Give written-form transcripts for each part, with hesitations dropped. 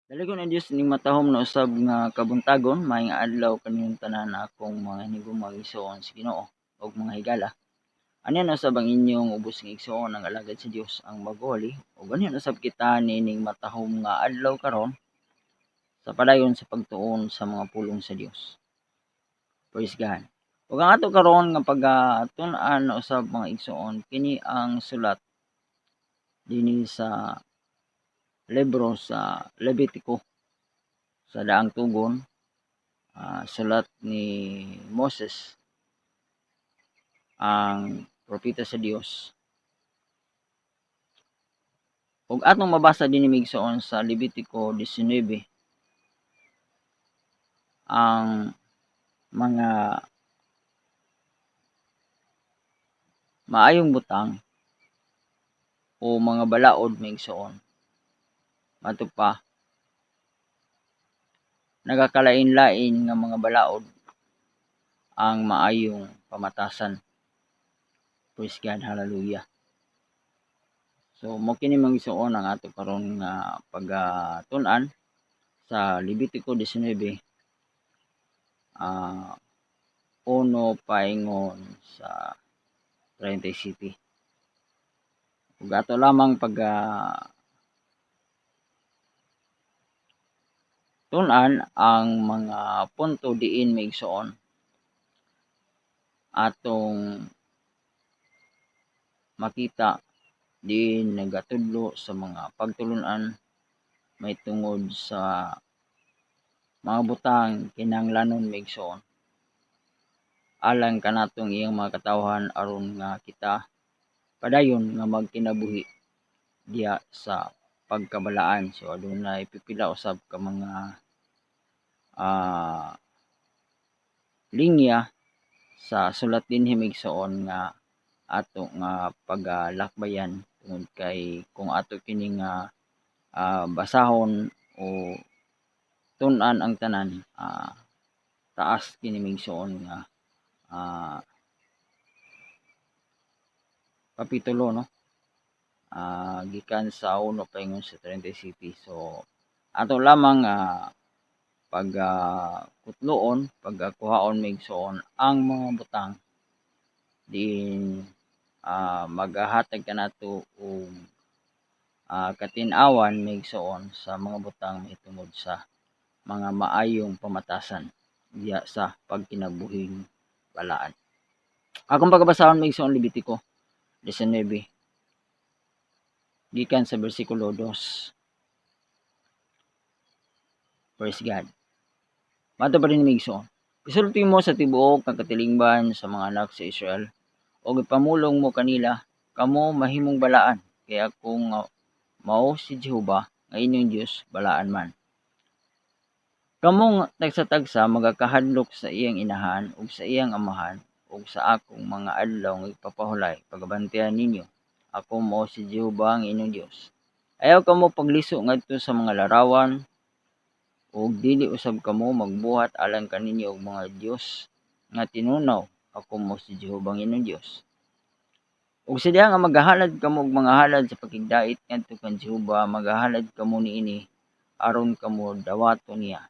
Daligon ang Dios ning matahom na usab nga kabuntagon, maayong adlaw kaniyong tanan akong mga hinigugma igsoon sa Ginoo ug mga higala. Anihan usab ang inyong ubos nga igsoon ang alagad sa Dios ang maguli ug anihan usab kita nining matahom nga adlaw karon sa padayon sa pagtuon sa mga pulong sa Dios. Praise God. Ug ang ato karon nga pagtun-an na usab mga igsoon kini ang sulat dinhi sa libro sa Levitico sa daang tugon, sulat ni Moses ang propeta sa Dios. Ug atong mabasa dinhi migsoon sa Levitico 19 ang mga maayong butang o mga balaod migsoon. Mato pa nagakalain-lain nga mga balaod ang maayong pamatasan. Praise God, hallelujah. So mo kini mangigsoon ang ato karon nga pagtun-an sa Levitico 19 uno paingon sa 37. Ug ato lamang tun-an ang mga punto diin migsoon atong makita diin nagatudlo sa mga pagtulon-an may tungod sa mga butang kinahanglanon migsoon alang kanatong iyang mga katawhan aron nga kita padayon nga magkinabuhi diha sa pagkabalaan. So adunay pipila usab ka mga linya sa sulat dinhi migsoon nga ato nga pagalakbayan tungod kay kung ato kini nga basahon o tun-an ang tanan, taas kini migsoon nga kapitulo, no? Gikan sa 1 paingon sa 37. So ato lamang pagkutloon, pagkuhaon migsoon ang mga butang din maghahatag kanato og katin-awan migsoon sa mga butang mahitungod sa mga maayong pamatasan diha sa pagkinabuhing balaan. Akong pagabasahon migsoon Levitico 19 gikan sa bersikulo 2. Praise God. Mato pa rin migsoon. Isulti mo sa tibuok nga katilingban sa mga anak sa Israel o ipamulong mo kanila kamo mahimong balaan kay akong mao si Jehova nga inyong Dios balaan man. Kamong tagsa-tagsa magakahadlok sa iyang inahan ug sa iyang amahan ug sa akong mga adlaw nga ipapahulay pagabantayan ninyo. Ako mao si Jehova ang inyong Dios. Ayaw kamo pagliso ngadto sa mga larawan ug dili usab kamo magbuhat alang kaninyo og mga Dios nga tinunaw. Ako mo si Jehova ang inyong Dios. Ug sa diha nga maghahalad kamo og mga halad sa pakigdait ngadto kan Jehova, maghahalad kamo niini aron kamo dawaton niya.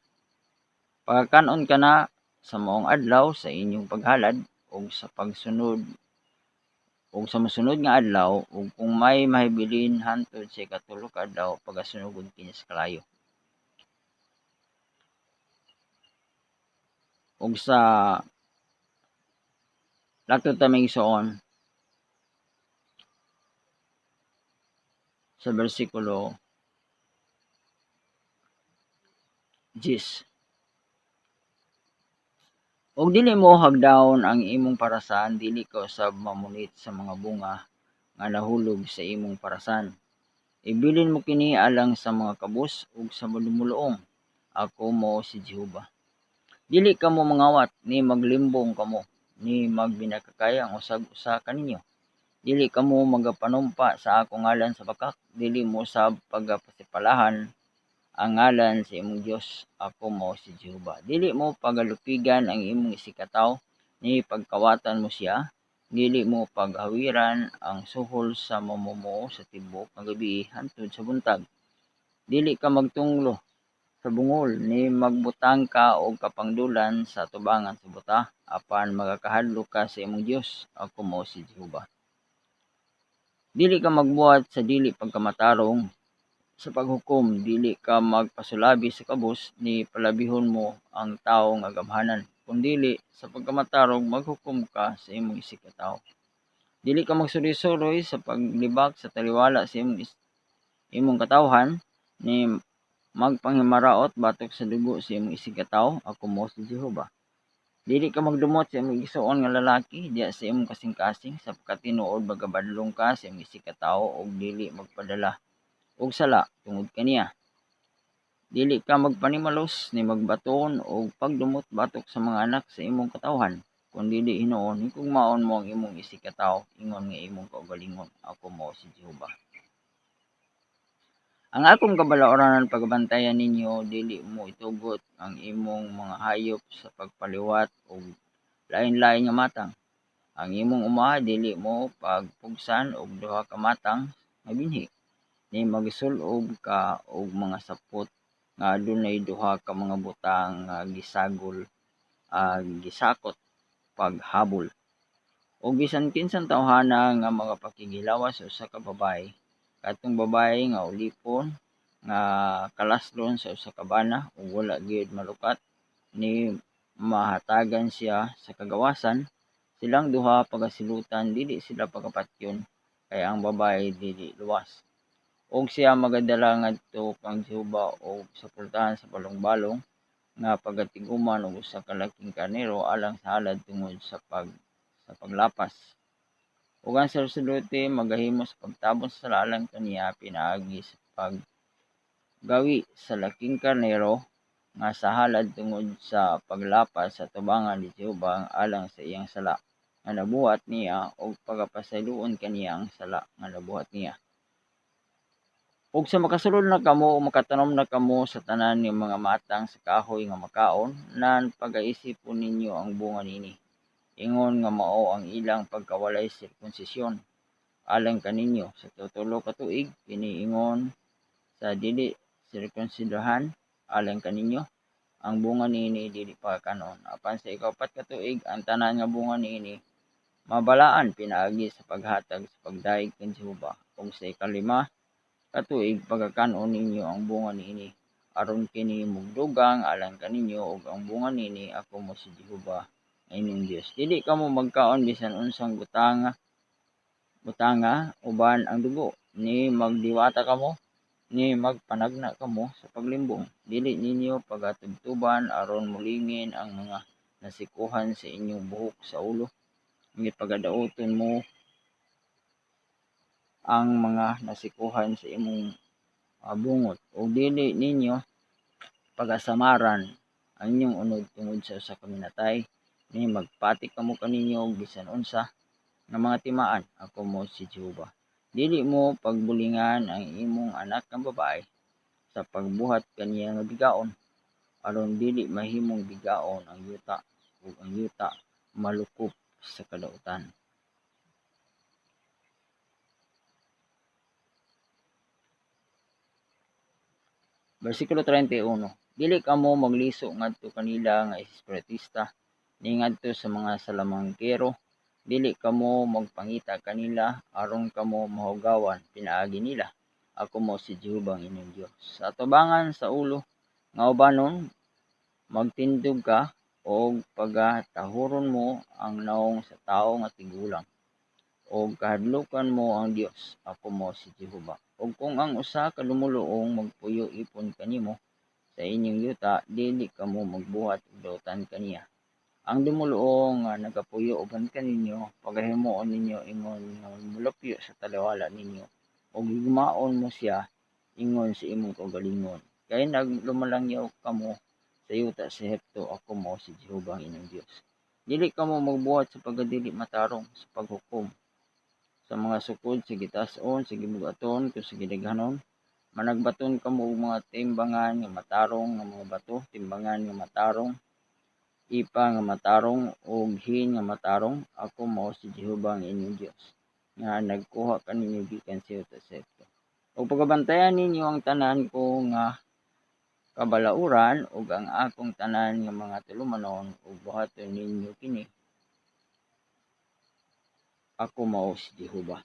Pagkanon ka na sa maong adlaw sa inyong paghalad ug sa pagsunod ug sa mosunod nga adlaw ug kung may mahibilin hantod sa ikatulo ka adlaw pagasunugod kini sa kalayo. Ug sa lato ta migsoon sa bersikulo 10. Og dili mo hagdaon ang imong parasan, dili ka usab mamunit sa mga bunga nga nahulog sa imong parasan. Ibilin mo kini alang sa mga kabus ug sa malumuluong. Ako mo si Jehova. Dili kamo mangawat ni maglimbong kamo ni magbinakakay ang usag-usa kaninyo. Dili kamo magapanumpa sa akong ngalan sa bakak, dili mo sab pagapasipalahan ang ngalan sa imong Dios. Ako mo si Jehova. Dili mo pagalupigan ang imong isikataw ni pagkawatan mo siya. Dili mo paghawiran ang suhol sa mamumuo sa tibok nga gabi hantod sa buntag. Dili ka magtunglo sa bungol ni magbutang ka og kapangdulan sa atubangan sa buta apan magakahadlok ka sa imong Dios. Ako mao si Jehova. Dili ka magbuhat sa dili pagkamatarong sa paghukom, dili ka magpasulabi sa kabus ni palabihon mo ang tawo nga gamhanan, kundili sa pagkamatarong maghukom ka sa imong isig ka tawo. Dili ka magsuroy-suroy sa paglibak sa taliwala sa imong katawhan ni magpanghimaraot batok sa dugo sa imong isig ka tawo. Ako mo si Jehova. Dili ka magdumot sa imong igsuon nga lalaki diya sa imong kasing-kasing sapagkat tinuod magabadlong ka sa imong isig ka tawo ug dili magpadala og sala tungod kaniya. Dili ka magpanimalos ni magbaton og pagdumot batok sa mga anak sa imong katawhan, kundi hinuon higugmaon mo ang imong isig ka tawo ingon nga imong kaugalingon. Ako mao si Jehova. Ang akong kabalooranan pagbantayan ninyo, dili mo itugot ang imong mga hayop sa pagpaliwat og lain-lain nga matang. Ang imong umaha dili mo pagpugsan og duha ka matang nga binhi ni magsulob ka og mga sapot nga adunay duha ka mga butang nga gisakot paghabol. O bisan kinsang tawhana nga mga pakigilawas sa usa ka babaye, katong babaye nga ulipon nga kalaslon sa usa ka bana ug wala gyud malukat ni mahatagan siya sa kagawasan. Silang duha pagasilutan dili sila pagapatyon kay ang babaye dili luwas. Og siya magadala ngadto kang Jehova og suportahan sa balong-balong nga pagatiguman og usa ka laking karnero alang sa halad tungod sa paglapas. Ug ang saserdote magahimo sa pagtabon sa sala kaniya pinaagi sa paggawi sa laking karnero nga sa halad tungod sa paglapas sa tubangan ni Jehova alang sa iyang sala nga nabuhat niya ug pagapasayloon kaniya ang sala nga nabuhat niya. Ug sa makasulod na kamo o makatanom na kamo sa tanan nga mga matang sa kahoy nga makaon, nan pagaisipon ninyo ang bunga niini. Ingon nga mao ang ilang pagkawalay sirkunsisyon alang kaninyo sa tutulo ka tuig, kini ingon sa dili sirkunsidahan alang kaninyo. Ang bunga niini dili pagakanon. Apan sa ikaupat ka tuig, ang tanan nga bunga niini mabalaan pinaagi sa paghatag sa pagdaig kan Jehova. Ug sa ikalima katuig pagakanon ninyo ang bunga niini aron kini mugdugang alang kaninyo ug ang bunga niini ako mo si Jehova inyong Dios. Dili kamo magkaon bisan unsang butanga uban ang dugo ni magdiwata kamo ni magpanagna kamo sa paglimbong. Dili ninyo pagatubtuban aron mulingin ang mga nasikuhan sa inyong buhok sa ulo. Ni pagadaoton mo ang mga nasikuhan sa imong bungot o dili ninyo pagasamaran ang inyong unod tungod sa usa ka minatay ni magpati kamo kaninyo og bisan unsa nga mga timaan. Ako mo si Jehova. Dili mo pagbulingan ang imong anak nga babae sa pagbuhat kaniya nga bigaon aron dili mahimong bigaon ang yuta ug ang yuta malukop sa kadautan. Bersikulo 31. Dili kamo magliso ngadto kanila nga espiritista ni ngadto sa mga salamangkero. Dili kamo magpangita kanila aron kamo mahugawan pinaagi nila. Ako mo si Jehova ang inyong Dios. Sa atubangan sa ulo nga ubanon magtindog ka og pagatahuron mo ang naong sa tawo nga tigulang og kahadlukan mo ang Dios. Ako mo si Jehova. Ug kung ang usa ka lumuluong magpuyo ipon kanimo sa inyong yuta, dili kamo magbuhat og dautan kaniya. Ang dumuluong nga nagapuyo uban kaninyo, pagahimuon ninyo ingon nga mulupyo sa taliwala ninyo ug higmaon mo siya ingon sa imong kaugalingon. Kay naglumalangyaw kamo sa yuta sa Ehipto. Ako mo si Jehova ang inyong Dios. Dili kamo magbuhat sa pagdili matarong sa paghukom sa mga sukod sa gitas-on, sa gibugaton, kung sa gidaghanon. Managbaton kamo og mga timbangan nga matarong nga mga bato, timbangan nga matarong, ipa nga matarong ug hin nga matarong. Ako mao si Jehova ang inyong Dios nga nagkuha kaninyo gikan sa yuta sa Ehipto. Ug pagabantayan ninyo ang tanan ko nga kabalauran ug ang akong tanan nga mga tulumanon ug buhaton ninyo kini. Ako mao si Jehovah.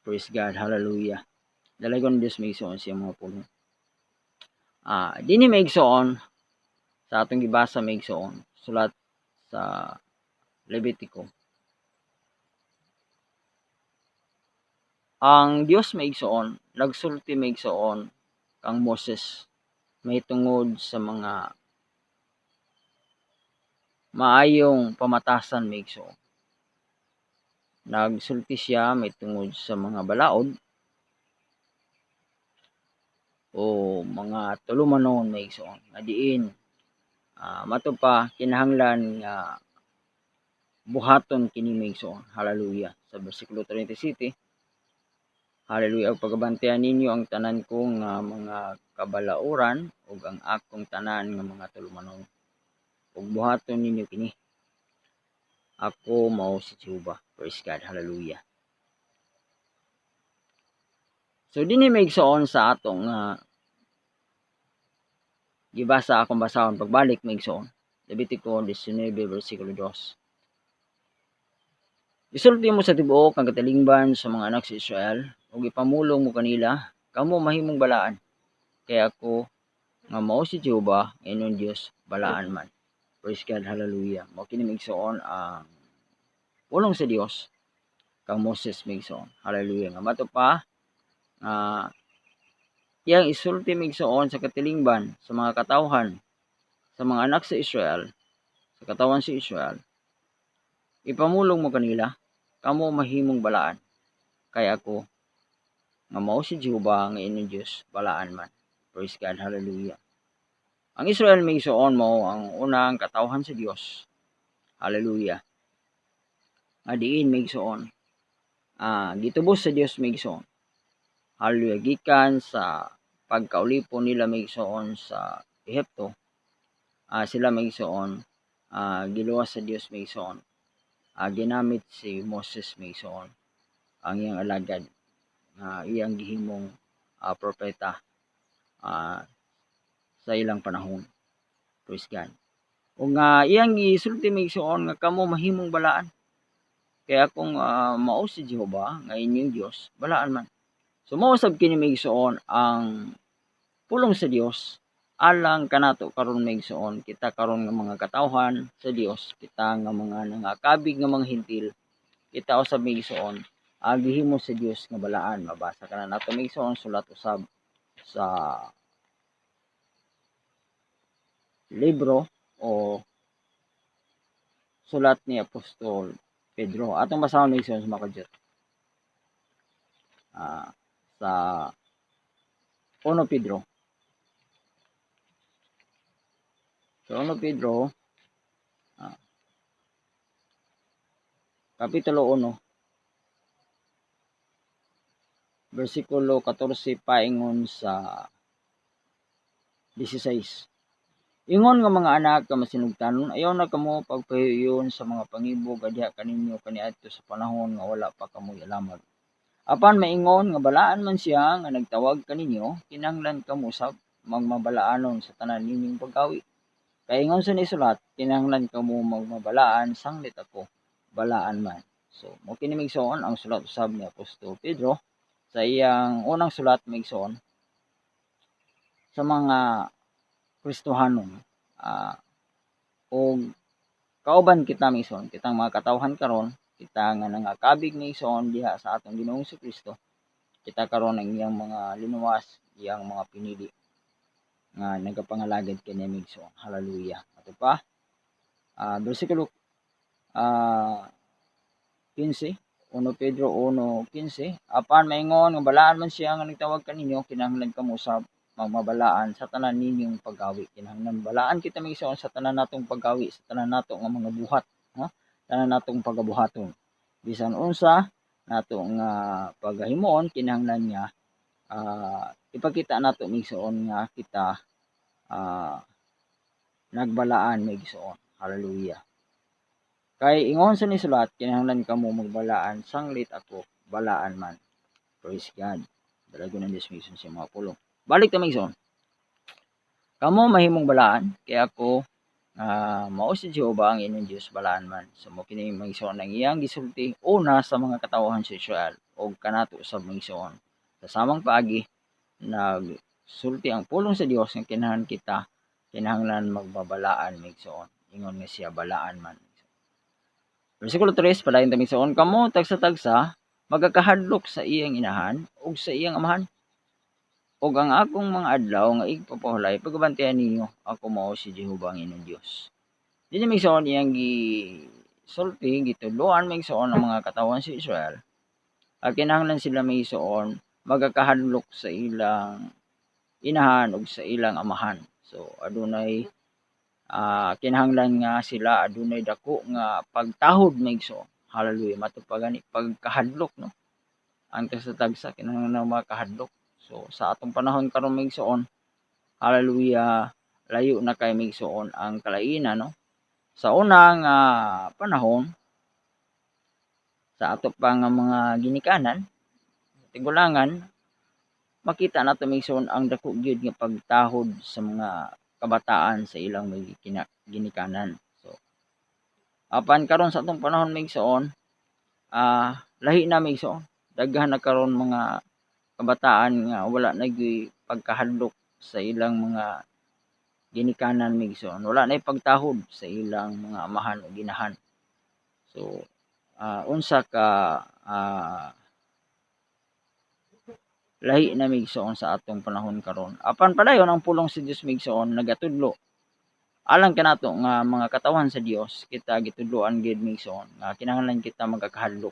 Praise God, hallelujah. Dalagon Dios maigsoon siya mga pulong. Dinhi maigsoon sa atong gibasa maigsoon sulat sa Levitico. Ang Dios maigsoon, nagsulti maigsoon kang Moses may tungod sa mga maayong pamatasan maigsoon. Nagsulti siya may tungod sa mga balaod o mga tulumanon maigsoon nga diin mato pa kinahanglan nga buhaton kini maigsoon. Hallelujah. Sa bersikulo 37, hallelujah, ug pagabantayan ninyo ang tanan kong mga kabalauran ug ang akong tanan nga mga tulumanon ug buhaton ninyo kini. Ako mao si Jehovah. Praise God, hallelujah. So dinhi maigsoon sa atong gibasa akong basahon pagbalik maigsoon. Levitico 19 bersikulo 2. Isulti mo sa tibuok ang katalingban sa mga anak sa Israel ug ipamulong mo kanila kamo mahimong balaan kay ako nga mao si Jehovah inyong Dios balaan man. Praise God, hallelujah. Mao kini maigsoon ang pulong sa Dios kang Moses maigsoon. Hallelujah. Nga mato pa iyang isulti maigsoon sa katilingban sa mga katawhan sa mga anak sa Israel, sa katawan sa Israel. Ipamulong mo kanila kamo mahimong balaan kay ako nga mao si Jehovah nga inyong Dios balaan man. Praise God, hallelujah. Ang Israel maigsoon mao ang unang katawhan sa Dios. Hallelujah. Nga diin maigsoon gitubos sa Dios maigsoon. Hallelujah. Gikan sa pagkaulipon nila maigsoon sa Ehipto, sila maigsoon giluwas sa Dios maigsoon. Ginamit si Moses maigsoon ang iyang alagad iyang gihimong propeta sa ilang panahon. Praise God. O nga iyang gisulti maigsoon nga kamo mahimong balaan kaya akong mao si Jehovah nga inyong Dios balaan man. So mao sab kini maigsoon ang pulong sa Dios alang kanato karon maigsoon kita karon nga mga katawhan sa Dios, kita nga mga nangakabig nga mga hintil, kita usab maigsoon gihimo sa Dios nga balaan. Mabasa kana nato maigsoon sulat usab sa libro o sulat ni Apostol Pedro. Atong basahon maigsoon sa mga kadyot. Sa 1 Pedro. So 1 Pedro kapitulo 1 bersikulo 14 paingon sa 16. Ingon nga mga anak ka masinugtanon, ayaw na kamo pagpahiyon sa mga pangibog adya kaninyo kaniadto sa panahon nga wala pa kamo ilamag. Apan maingon nga balaan man siya nga nagtawag kaninyo, kinahanglan kamo usab magmabalaanon sa tanan ninyong pagkawi. Kay ingon sa nisulat, kinahanglan kamo magmabalaan sanglit ako, balaan man. So, mo kini maigsoon ang sulat usab ni Apostol Pedro sa iyang unang sulat maigsoon sa mga Kristohanon o kauban kita maigsoon, kitang mga katawhan karon, kita nga nangakabig maigsoon diha sa atong Ginoong Kristo. Kita karon ang iyang mga linuwas, iyang mga pinili nga nagapangalagad kini maigsoon. Hallelujah. Ato pa bersikulo 15, 1 Pedro 1:15, apan maingon nga balaan man siya nga nagtawag kaninyo, kinahanglan kamo usab magmabalaan sa tanan ninyong paggawi. Kinahanglan balaan kita maigsoon sa tanan natong paggawi, sa tanan nato nga mga buhat, tanan natong pagabuhaton. Bisan unsa nato nga pagahimuon, kinahanglan nga ipakita nato maigsoon nga kita nagbalaan maigsoon. Hallelujah. Kay ingon sa nisulat, kinahanglan kamo magbalaan sanglit ako, balaan man. Praise God. Dalagon ng Diyos maigsoon siya mga pulong. Balik ta maigsoon. Kamo mahimong balaan kay ako mao si Jehova ang inyong Dios balaan man. So mao kini maigsoon ang iyang gisulti una sa mga katawhan sa Israel ug kanato usab maigsoon. Sa samang paagi nagsulti ang pulong sa Dios nga kinahanglan kita kinahanglan magbabalaan maigsoon. Ingon nga siya balaan man. Bersikulo 3 padayon ta maigsoon, kamo tagsa-tagsa magakahadlok sa iyang inahan ug sa iyang amahan. Og ang akong mga adlaw nga igpapahulay pagabantayan ninyo, ako mao si Jehova ang inyong Dios. Dili maigsoon iyang gisulti gitudloan maigsoon ang mga katawhan sa Israel. Kinahanglan sila maigsoon magakahadlok sa ilang inahan ug sa ilang amahan. So adunay kinahanglan nga sila adunay dako nga pagtahod maigsoon. Hallelujah, matupad gani pagkahadlok no. Ang tagsa-tagsa kinahanglan makahadlok. So sa atong panahon karon maigsoon, hallelujah, layo na kay maigsoon ang kalainan no. Sa unang panahon sa ato pa nga mga ginikanan, tigulangan makita nato maigsoon ang dako gyud nga pagtahod sa mga kabataan sa ilang mga ginikanan. So apan karon sa atong panahon maigsoon, lahi na maigsoon. Daghan na karon mga kabataan nga wala na gyud pagkahadlok sa ilang mga ginikanan maigsoon. Wala na pagtahod sa ilang mga amahan o ginahan. So unsa ka lahi na maigsoon sa atong panahon karon. Apan padayon ang pulong sa Dios maigsoon nagatudlo alang kanato nga mga katawan sa Dios kita gitudloan gid maigsoon nga kinahanglan kita magakahadlok.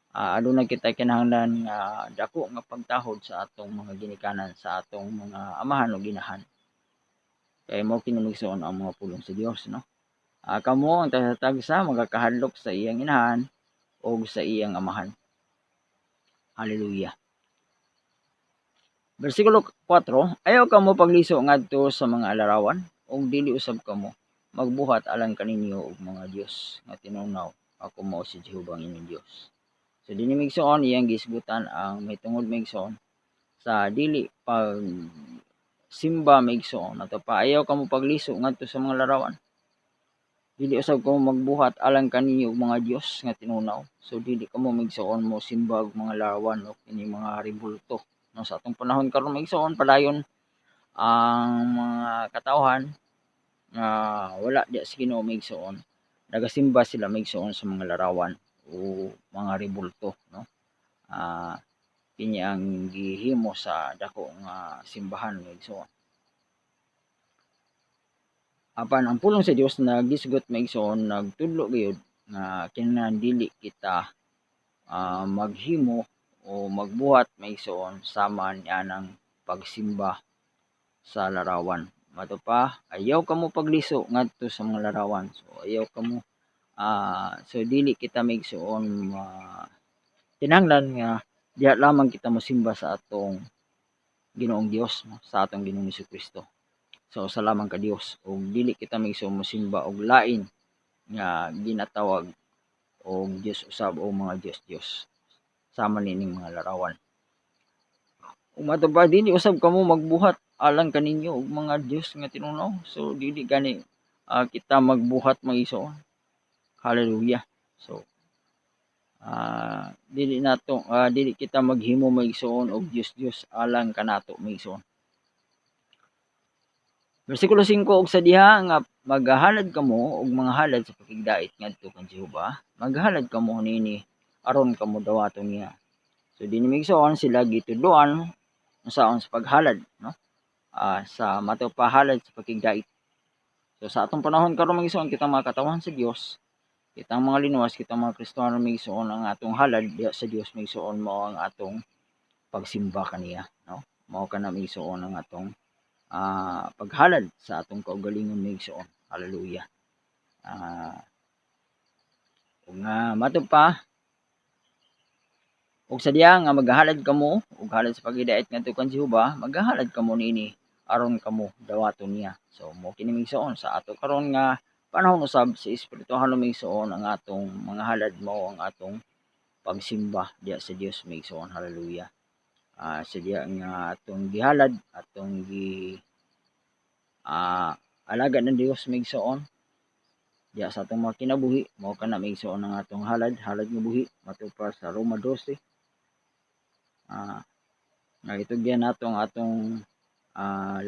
Adunay kita kinahanglan nga dako nga pagtahod sa atong mga ginikanan sa atong mga amahan o ginahan. Kay mao kini maigsoon ang mga pulong sa Dios no. Kamo ang tagsa-tagsa magakahadlok sa iyang inahan o sa iyang amahan. Hallelujah. Bersikulo 4, ayaw kamo pagliso ngadto sa mga alarawan ug dili usab kamo magbuhat alang kaninyo og mga Dios nga tinunaw. Ako mao si Jehova ang inyong Dios. So dinhi maigsoon iyang gisgutan ang mahitungod maigsoon sa dili pag simba maigsoon ato pa ayaw kamo pagliso ngadto sa mga larawan. Dili usab kamo magbuhat alang kaninyo og mga Dios nga tinunaw. So dili kamo maigsoon mo simba og mga larawan o kini mga rebulto. No, sa atong panahon karon maigsoon padayon ang mga katawhan wala diya sa Ginoo maigsoon. Nagasimba sila maigsoon sa mga larawan o mga rebulto no. Kini ang gihimo sa dako nga simbahan maigsoon. Apan ang pulong sa Dios nagisgot maigsoon nagtudlo gyud nga kinahanglan dili kita maghimo o magbuhat maigsoon sama niya ng pagsimba sa larawan. Mato pa ayaw kamo pagliso ngadto sa mga larawan. So ayaw kamo so dili kita maigsoon kinahanglan nga diha lamang kita mosimba sa atong Ginoong Dios no? Sa atong Ginoong Jesucristo. So sa lamang ka Dios ug dili kita maigsoon mosimba og lain nga ginatawag og Dios usab o mga Dios sama nining mga larawan. Ug mato pa dili usab kamo magbuhat alang kaninyo og mga Dios nga tinunaw. So dili gani kita magbuhat maigsoon. Hallelujah. So dili kita maghimo maigsoon og Dios alang kanato maigsoon. Bersikulo 5 og sa diha nga maghahalad kamo og mga halad sa pakigdait ngadto kan Jehova, maghalad kamo nini aron kamo dawaton niya. So dinhi maigsoon sila gitudloan unsaon sa paghalad no. Sa mato pahalad sa pakigdait. So sa atong panahon karon maigsoon kita mga katawan sa Dios, kitang mga linuwas, kitang mga Kristiyano maigsoon ang atong halad diha sa Dios maigsoon mao ang atong pagsimba kaniya no. Mao kana maigsoon ang atong paghalad sa atong kaugalingon maigsoon. Hallelujah. Ug nga mato pa ug sa diha nga maghalad kamo ug halad sa pagidait ngadto kan Jehova, maghalad kamo nini aron kamo dawaton niya. So mo kini maigsoon sa ato karon nga panahon usab sa espirituhal maigsoon ang atong mga halad mao ang atong pagsimba diha sa Dios maigsoon. Hallelujah. Sa diha nga atong gihalad atong alagad ng Dios maigsoon diya sa atong mga kinabuhi mao kana maigsoon ang atong halad nga buhi matupad sa Roma 12 nga itugyan nato ang atong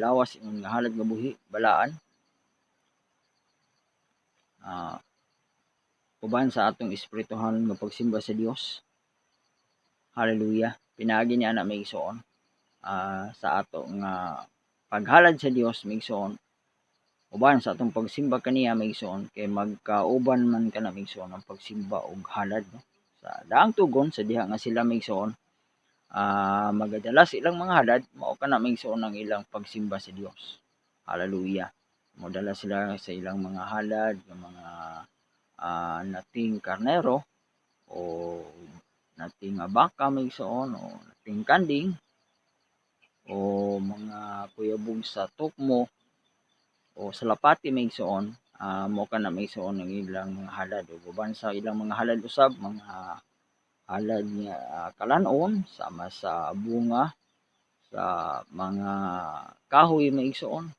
lawas ingon nga halad nga buhi balaan uban sa atong espirituhan nga pagsimba sa Dios. Hallelujah. Pinaagi niya na maigsoon sa ato nga paghalad sa Dios maigsoon uban sa atong pagsimba kaniya maigsoon kay magkauban man kana maigsoon ang pagsimba og halad no? Sa daang tugon sa diha nga sila maigsoon magadala sa ilang mga halad mao kana maigsoon ang ilang pagsimba sa Dios. Hallelujah. Modala sila sa ilang mga halad ng mga nating karnero o nating baka maigsoon o nating kanding o mga kuyabog sa tukmo o sa lapati maigsoon mo kana maigsoon ang ilang mga halad o uban sa ilang mga halad usab mga halad nga kalanon sama sa bunga sa mga kahoy maigsoon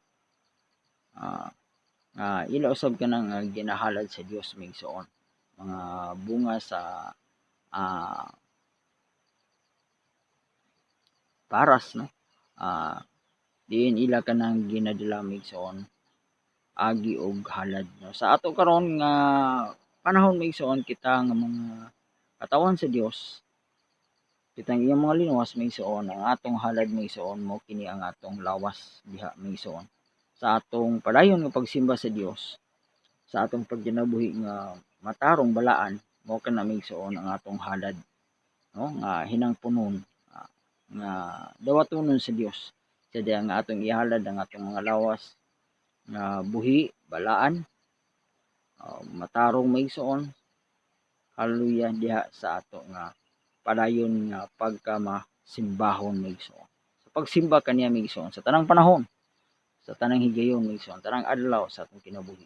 ila usab kanang ginahalad sa Dios maigsoon mga bunga sa paras no diin ila kanang ginadala maigsoon agi og halad no sa ato karon nga panahon maigsoon kita nga mga katawan sa Dios kitang iyang mga linuwas maigsoon ang atong halad maigsoon mo kini ang atong lawas diha maigsoon sa atong padayon nga pagsimba sa Dios sa atong pagkinabuhi nga matarong balaan mo kana maigsoon ang atong halad no nga hinangpunon nga dawatonon sa Dios sadya nga atong ihalad ang atong mga lawas nga buhi balaan matarong maigsoon hallelujah diha sa ato nga padayon nga pagkamasimbahon maigsoon sa pagsimba kaniya maigsoon sa tanang panahon sa tanang higayon maigsoon tanang adlaw sa atong kinabuhi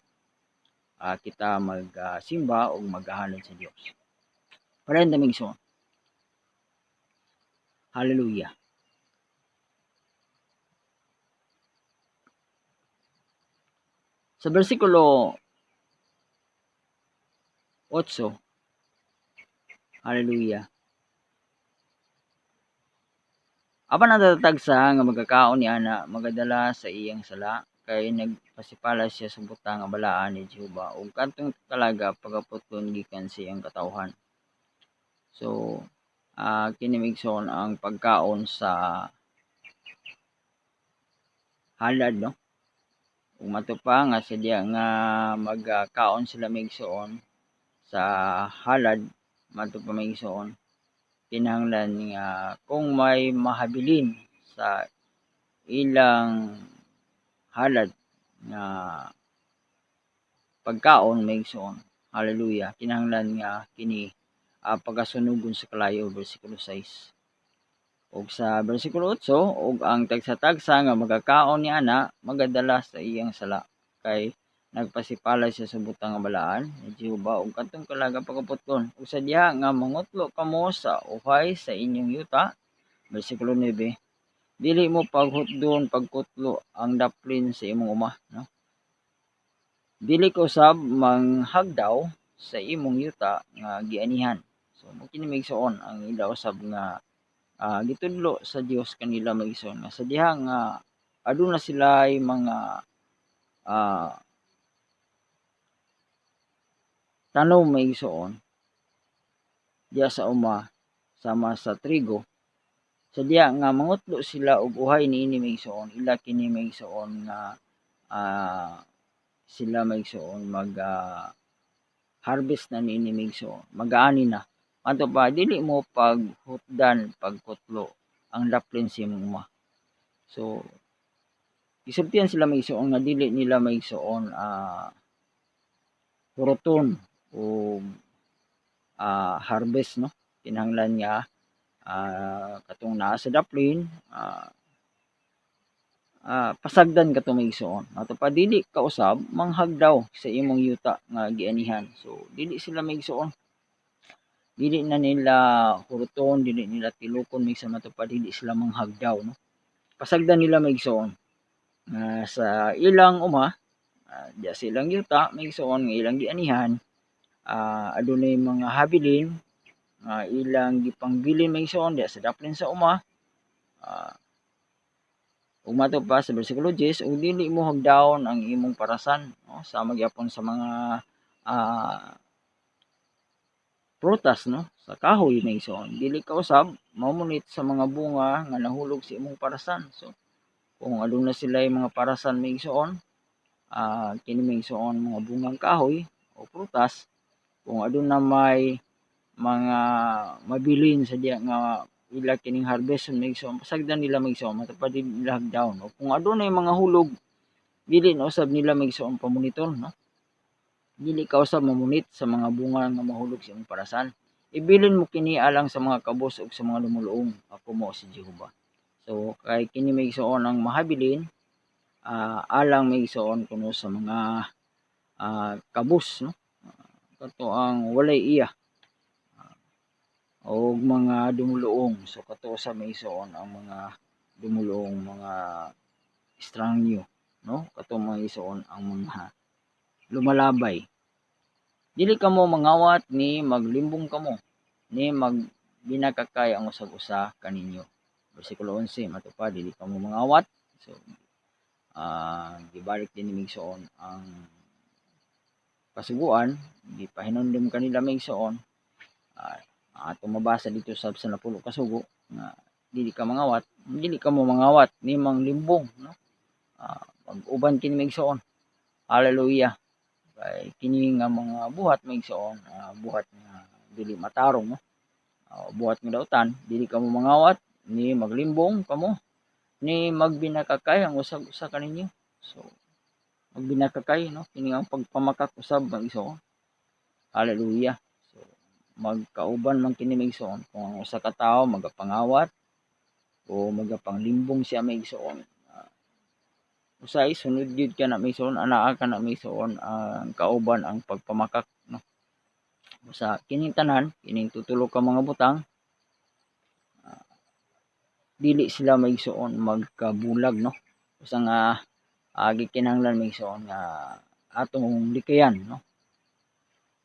kita magsimba o maghahalad sa Dios padayon ta maigsoon. Hallelujah. Sa bersikulo 8 hallelujah apan natatag sa nga magkakaon ni ana magadala sa iyang sala kay nagpasipala siya sa butang nga balaan ni Jehova ug kadtong talaga pagaputon gikan sa iyang katawhan. So kini maigsoon ang pagkaon sa halad no ug matupa nga sadya nga magkaon sila maigsoon sa halad matupa maigsoon kinahanglan nga kung may mahabilin sa ilang halad nga pagkaon maigsoon hallelujah kinahanglan nga kini pagasunugon sa kalayo bersikulo 6 ug sa bersikulo 8 ug ang tagsa-tagsa nga magkakaon ni ana magadala sa iyang sala kay nagpasipalay siya sa butang nga balaan ni Jehova ug kadtong kalaga pagaputkon ug sadya nga mangutlo kamo sa uhay sa inyong yuta bersikulo 9 dili mo paghutdon pagkutlo ang daplin sa imong uma no dili ko usab manghagdaw sa imong yuta nga gianihan so mo kini maigsoon ang ila usab nga gitudlo sa Dios kanila maigsoon nga sa diha nga aduna sila'y mga tanom maigsoon diya sa uma sama sa trigo sadya nga mangutlo sila og uhay niini maigsoon ila kini maigsoon nga sila maigsoon mag harvest na niini maigsoon mag-aani na adto pa dili mo paghutdan pagkutlo ang daplin sa imong uma so gisultihan sila maigsoon nga dili nila maigsoon huruton o harvest no kinahanglan nga katong naa sa daplin pasagdan kato maigsoon ato pa dili ka usab manghagdaw sa imong yuta nga gianihan so dili sila maigsoon dili na nila huruton dili nila tilokon minsan matupad dili sila manghagdaw no pasagdan nila maigsoon sa ilang uma diya silang yuta maigsoon nga ilang gianihan adunay mga habilin ilang gipangbilin maigsoon diya sa daplin sa uma ug mato pa sa bersikulo 10 ug dili mo hagdaon ang imong parasan no sama gyapon sa mga prutas no sa kahoy maigsoon dili ka usab mamunit sa mga bunga nga nahulog sa imong parasan so kung aduna sila'y mga parasan maigsoon kini maigsoon mga bungang kahoy o prutas kung aduna may mga mabilin sa diya nga ila kining harveston maigsoon pasagdan nila maigsoon matupad nila hagdaon o kung adunay mga hulog dili na usab nila maigsoon pamonitor no dili ka usab mamunit sa mga bunga nga mahulog sa imong parasan ibilin mo kini alang sa mga kabus ug sa mga lumuluong ako mo si Jehova so kay kini maigsoon ang mahabilin alang maigsoon kuno sa mga kabus no kato ang walay iya o mga dumuluong so kato sa maigsoon ang mga dumuluong mga estranyo no kato maigsoon ang mga lumalabay dili kamo mangawat ni maglimbong kamo ni magbinakakay ang usag-usa kaninyo bersikulo 11 matupad dili kamo mangawat so gibalik din ni maigsoon ang kasuguan gipahinumdum kanila maigsoon atong mabasa dito sa 10 kasugo nga dili ka mangawat dili ka mo mangawat ni manglimbong no pag-uban kini maigsoon hallelujah kay kini nga mga buhat maigsoon buhat nga dili matarong no buhat nga dautan dili ka mo mangawat ni maglimbong kamo ni magbinakakay ang usag-usa kaninyo so magbinakakay no kini ang pagpamakak usab maigsoon hallelujah so magkauban man kini maigsoon kung ang usa ka tawo magapangawat o magapanglimbong siya maigsoon usay sunod gyud ka na maigsoon anaa ka na maigsoon ang kauban ang pagpamakak no sa kining tanan kining tutulo ka mga butang dili sila maigsoon magkabulag no usa nga gikinahanglan maigsoon nga atong likayan no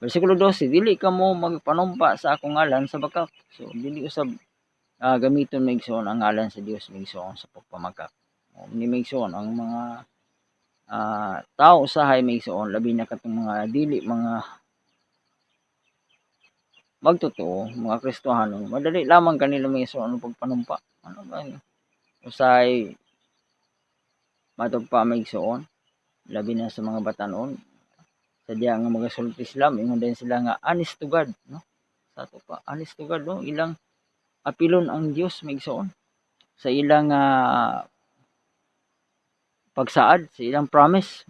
bersikulo 12 dili ka mo magpanumpa sa akong ngalan sa bakak so dili usab gamiton maigsoon ang ngalan sa Dios maigsoon sa pagpamakak ni maigsoon ang mga tao usahay maigsoon labi na katong mga dili mga magtotoo mga Kristohano madali lamang kanila maigsoon ang pagpanumpa ano ba usay matugpa maigsoon labi na sa mga batanon sadya nga magasulti sila ingon din sila nga honest to God no sa to pa honest to God no ilang apilon ang Dios maigsoon sa ilang pagsaad sa ilang promise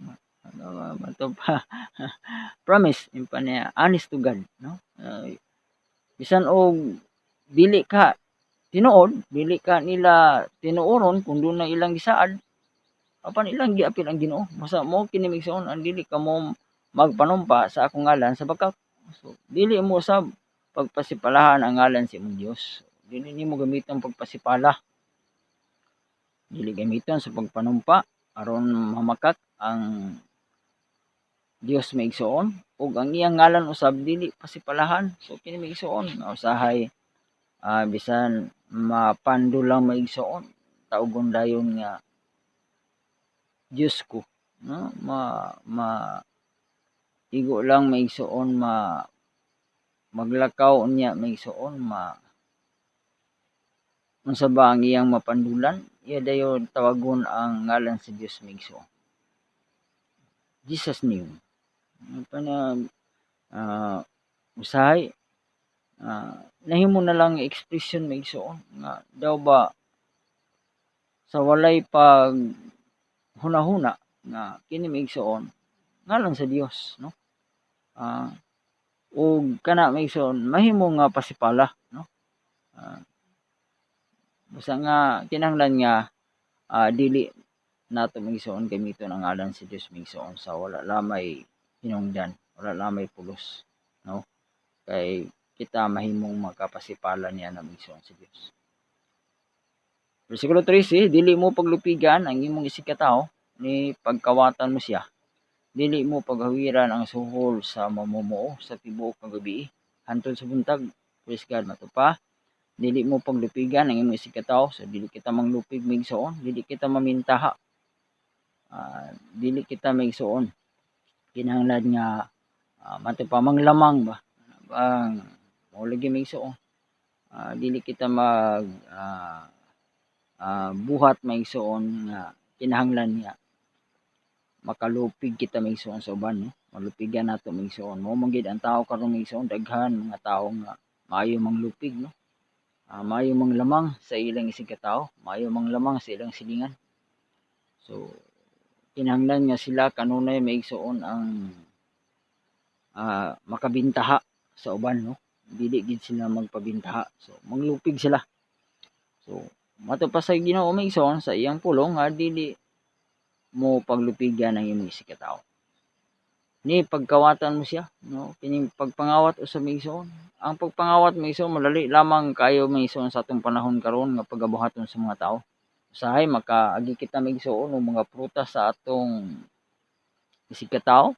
ano pa promise yung pa niya honest to God no bisan og dili ka tinuod dili ka nila tinuoron kung doon na ilang gisaad apan ilang giapil ang Ginoo basta mo kini maigsoon ang dili ka mo magpanumpa sa akong ngalan sa bakak so dili mo sa pagpasipalahan ang ngalan sa imong Dios dili nimo gamiton pagpasipala dili gamiton sa pagpanumpa aron mamakak ang Dios maigsoon ug ang iyang ngalan usab dili pasipalahan so kini maigsoon nga usahay bisan mapandulang maigsoon taugon dayon nga Dios ko no igo lang maigsoon maglakaw niya maigsoon unsa ba ang iyang mapandulan iya dayon tawagon ang ngalan sa Dios maigsoon Jesus name na usahay nahimo na lang expression maigsoon nga daw ba sa walay pag hunahuna nga kini maigsoon ngalan sa Dios no ug kana maigsoon mahimo nga pasipala no basta nga kinahanglan nga dili nato maigsoon gamiton ang ngalan sa Dios maigsoon sa wala lamay hinungdan wala lamay pulos no kay kita mahimong makapasipala niya na maigsoon sa Dios. Bersikulo 13 dili mo paglupigan ang imong isig ka tawo ni pagkawatan mo siya, dili mo paghawiran ang suhol sa mamumuo sa tibuok nga gabi hantod sa buntag. Praise God. Mato pa, dili mo paglupigan ang imong isikataw, so dili kita manglupig migsoon, dili kita mamintaha, dili kita migsoon. Kinahanglan nga mato pa manglamang ba ang mao lagi migsoon. Dili kita mag buhat migsoon nga kinahanglan niya makalupig kita migsoon sa uban, no? Malupigan nato migsoon. Mao man gid ang tao karon migsoon, daghan mga tawo nga maayo manglupig, no? Maayo manglamang sa ilang isikataw, maayo manglamang sa ilang silingan. So kinahanglan nga sila kanunay maigsoon ang makabintaha sa uban, no? Dili gid sila magpabintaha. So manglupig sila. So mato pa sa Ginoo maigsoon sa iyang pulong nga dili mo paglupigan ang imong isikataw. Ni pagkawatan mo siya, no? Kining pagpangawat usab maigsoon. Ang pagpangawat maigsoon madali lamang kayo maigsoon sa atong panahon karon nga pagabuhaton sa mga tao. Usahay makaagi kita maigsoon og mga prutas sa atong isikataw.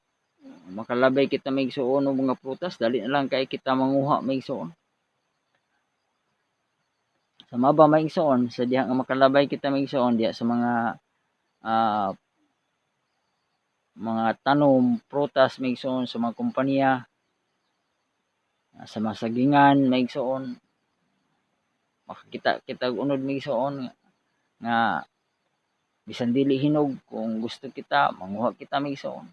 Makalabay kita maigsoon og mga prutas, dali na lang kay kita manguha maigsoon. Sa maba maigsoon sa diha nga makalabay kita maigsoon diha sa mga tanom, prutas maigsoon sa mga kompanya, sa masagingan maigsoon. Makakita kita unod maigsoon nga bisan dili hinog kung gusto kita manguha kita maigsoon.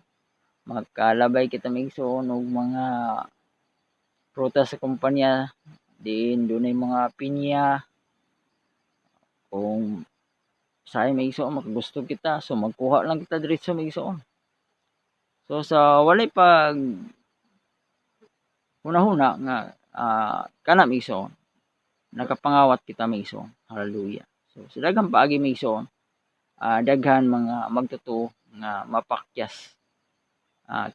Makalabay kita maigsoon og mga prutas sa kompanya, diin dunay mga pinya. Kung saay maigsoon makagusto kita, so magkuha lang kita diretso maigsoon. So sa walay pag hunahuna nga kana maigsoon, nakapangawat kita maigsoon. Hallelujah. So sa daghang paagi maigsoon, daghan mga magtutuo nga mapakyas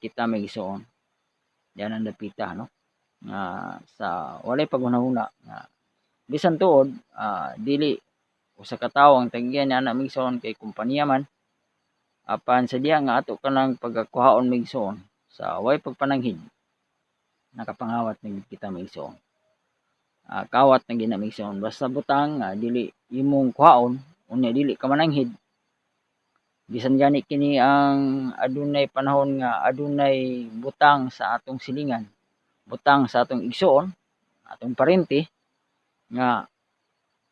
kita maigsoon. Yan ang dapita, no? Sa walay paghunahuna nga bisan tuod dili usa ka tawo ang tagyan ana maigsoon kay kompanya man, apan sa diha nga ato kanang pagkakuhaon maigsoon sa way pagpananghid, nakapangawat na kita maigsoon. Kawat na gina maigsoon, basta butang dili imong kuhaon unya dili ka mananghid. Bisan gani kini ang adunay panahon nga adunay butang sa atong silingan, butang sa atong igsoon, atong parente nga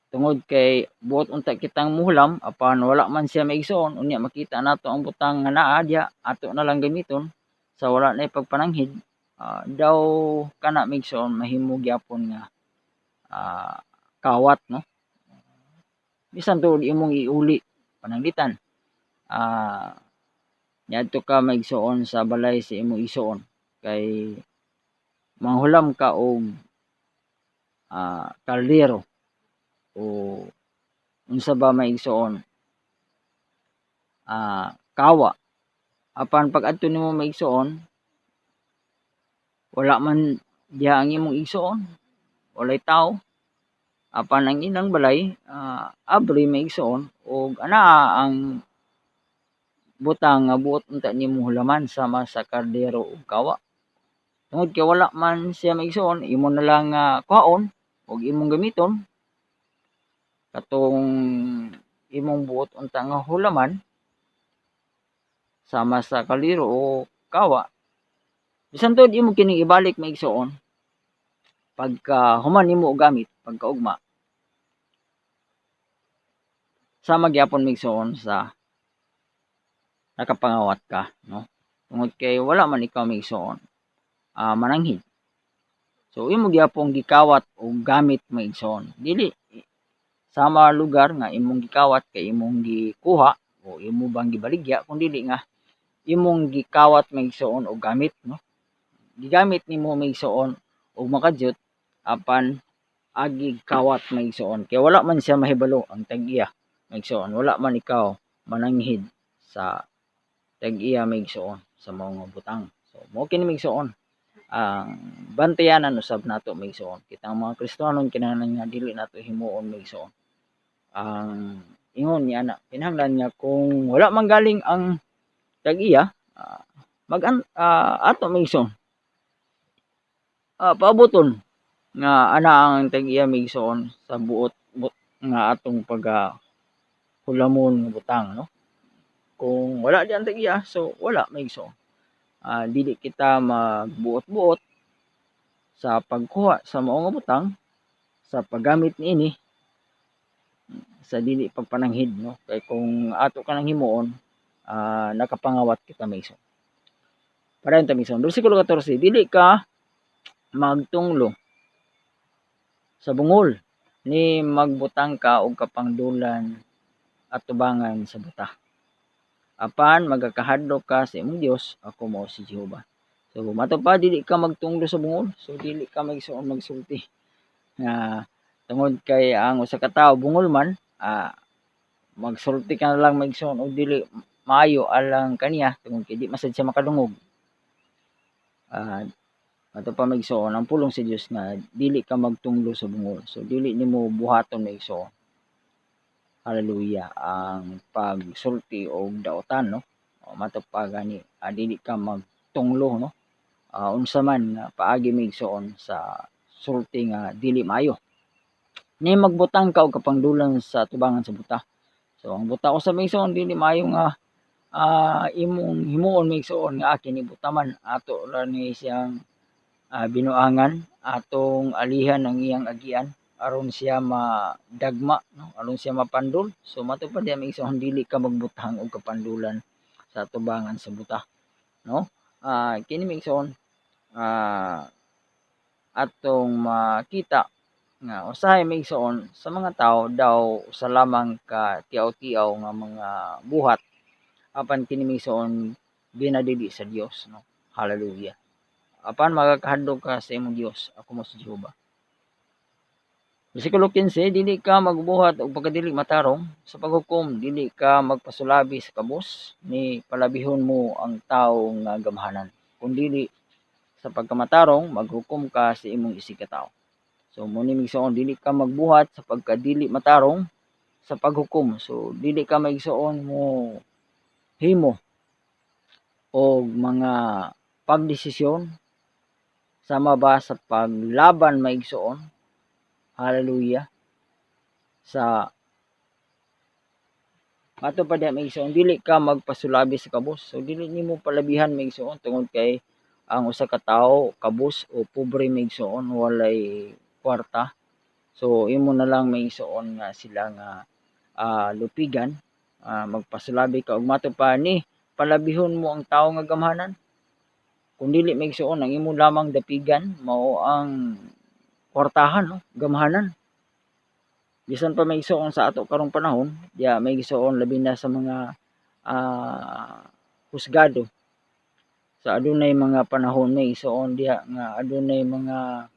tungod kay buot unta kitang muhulam apan wala man siya maigsoon, unya makita nato ang butang nga naa diha, ato na lang gamiton sa wala na pagpananghid, daw kana maigsoon mahimo gyapon nga kawat, no? Bisan tuod imong iuli pananglitan, niadto ka maigsoon sa balay sa imong igsoon kay manghulam ka og kaldero o unsa ba maigsoon kawa, apan pag adto nimo maigsoon wala man diha ang imong igsoon, walay tao, apan ang ilang balay abri maigsoon og anaa ang butang nga buot unta nimo hulaman sama sa kaldero ug kawa. Tungod kay wala man siya maigsoon, imo na lang kuhaon og imong gamiton katong imong buot unta nga hulaman sama sa kaldero o kawa. Bisan tuod imo kining ibalik maigsoon pagka human nimo og gamit pagkaugma, sama gyapon maigsoon sa nakapangawat ka, no? Tungod kay wala man ikaw maigsoon mananghid. So imo gyapon gikawat og gamit maigsoon. Dili sama lugar nga imong gikawat kay imong gikuha o imo bang gibaligya, kun dili nga imong gikawat maigsoon og gamit, no? Gigamit nimo maigsoon og makadyot apan agi kawat maigsoon kay wala man siya mahibalo ang tag-iya maigsoon, wala man ikaw mananghid sa tag-iya maigsoon sa mga butang. So mao kini maigsoon ang bantayanan usab nato maigsoon. Kitang mga Kristiyanon kinahanglan nga dili nato himuon maigsoon ang ingon niya na kinahanglan nga kung wala man galing ang tag-iya, ato migsoon, paaboton nga ana ang tag-iya migsoon sa buot nga atong hulamon nga butang, no? Kung wala di ang tag-iya, so wala migsoon. Dili kita magbuot-buot sa pagkuha sa mao nga butang, sa paggamit niini sa dili pagpananghid, no? Kay kung ato ka nang himuon, nakapangawat kita migsoon. Parayon ta migsoon. Bersikulo 14, dili ka magtunglo sa bungol ni magbutang ka og kapangdulan at tubangan sa buta. Apan magakahadlok ka sa imong Dios, ako mao si Jehova. So mato pa dili ka magtunglo sa bungol, so dili ka magsuon magsulti. Tungod kay ang usa ka tawo bungol man, magsulti ka na lang magsuon og dili maayo alang kaniya tungod kay di masad siya makadungog. Ato pa magsuon ang pulong sa Dios nga dili ka magtunglo sa bungol. So dili nimo buhaton magsuon. Hallelujah, ang pagsulti og daotan, no? Mato pa gani, dili ka magtunglo, no? Unsa man nga paagi migsuon sa sulti nga dili maayo. Ni magbutang ka og kapangdulan sa tubangan sa buta. So ang buta usa migsuon dili maayo nga imong himuon migsuon nga kini buta man, ato ra ni siyang binuangan, atong alihan ang iyang agian aron siya madagma, no? Aron siya mapandul. So mato pa diha migsuon dili ka magbutang og kapandulan sa tubangan sa buta, no? Kini migsuon atong makita nga usahay migsuon sa mga tawo daw usa lamang ka tiaw-tiaw nga mga buhat, apan kini migsuon binadili sa Dios, no? Hallelujah. Apan magakahadlok ka sa imong Dios, ako mo si Jehova. Bersikulo 15, dili ka magbuhat og pagkadili matarong sa paghukom, dili ka magpasulabi sa kabus ni palabihon mo ang tawo nga gamhanan. Kung dili sa pagkamatarong maghukom ka sa imong isig ka tawo. So mo ni migsuon dili ka magbuhat sa pagkadili matarong sa paghukom. So dili ka migsuon mo himo og mga pagdesisyon sama ba sa paglaban maigsuon. Hallelujah. Sa ato pa diha maigsuon dili ka magpasulabi sa kabus. So dili nimo palabihan maigsuon tungod kay ang usa ka tawo kabus o pobre maigsuon walay kwarta. So imo na lang maigsuon nga sila nga lupigan, magpasulabi ka og mato pa ni palabihon mo ang tawo nga gamhanan. Kung dili maigsuon ang imo lamang dapigan mao ang kwartahan, no? Gamhanan. Bisan pa maigsuon sa ato karong panahon, diya maigsuon labi na sa mga husgado. Sa adunay mga panahon maigsuon diya nga adunay mga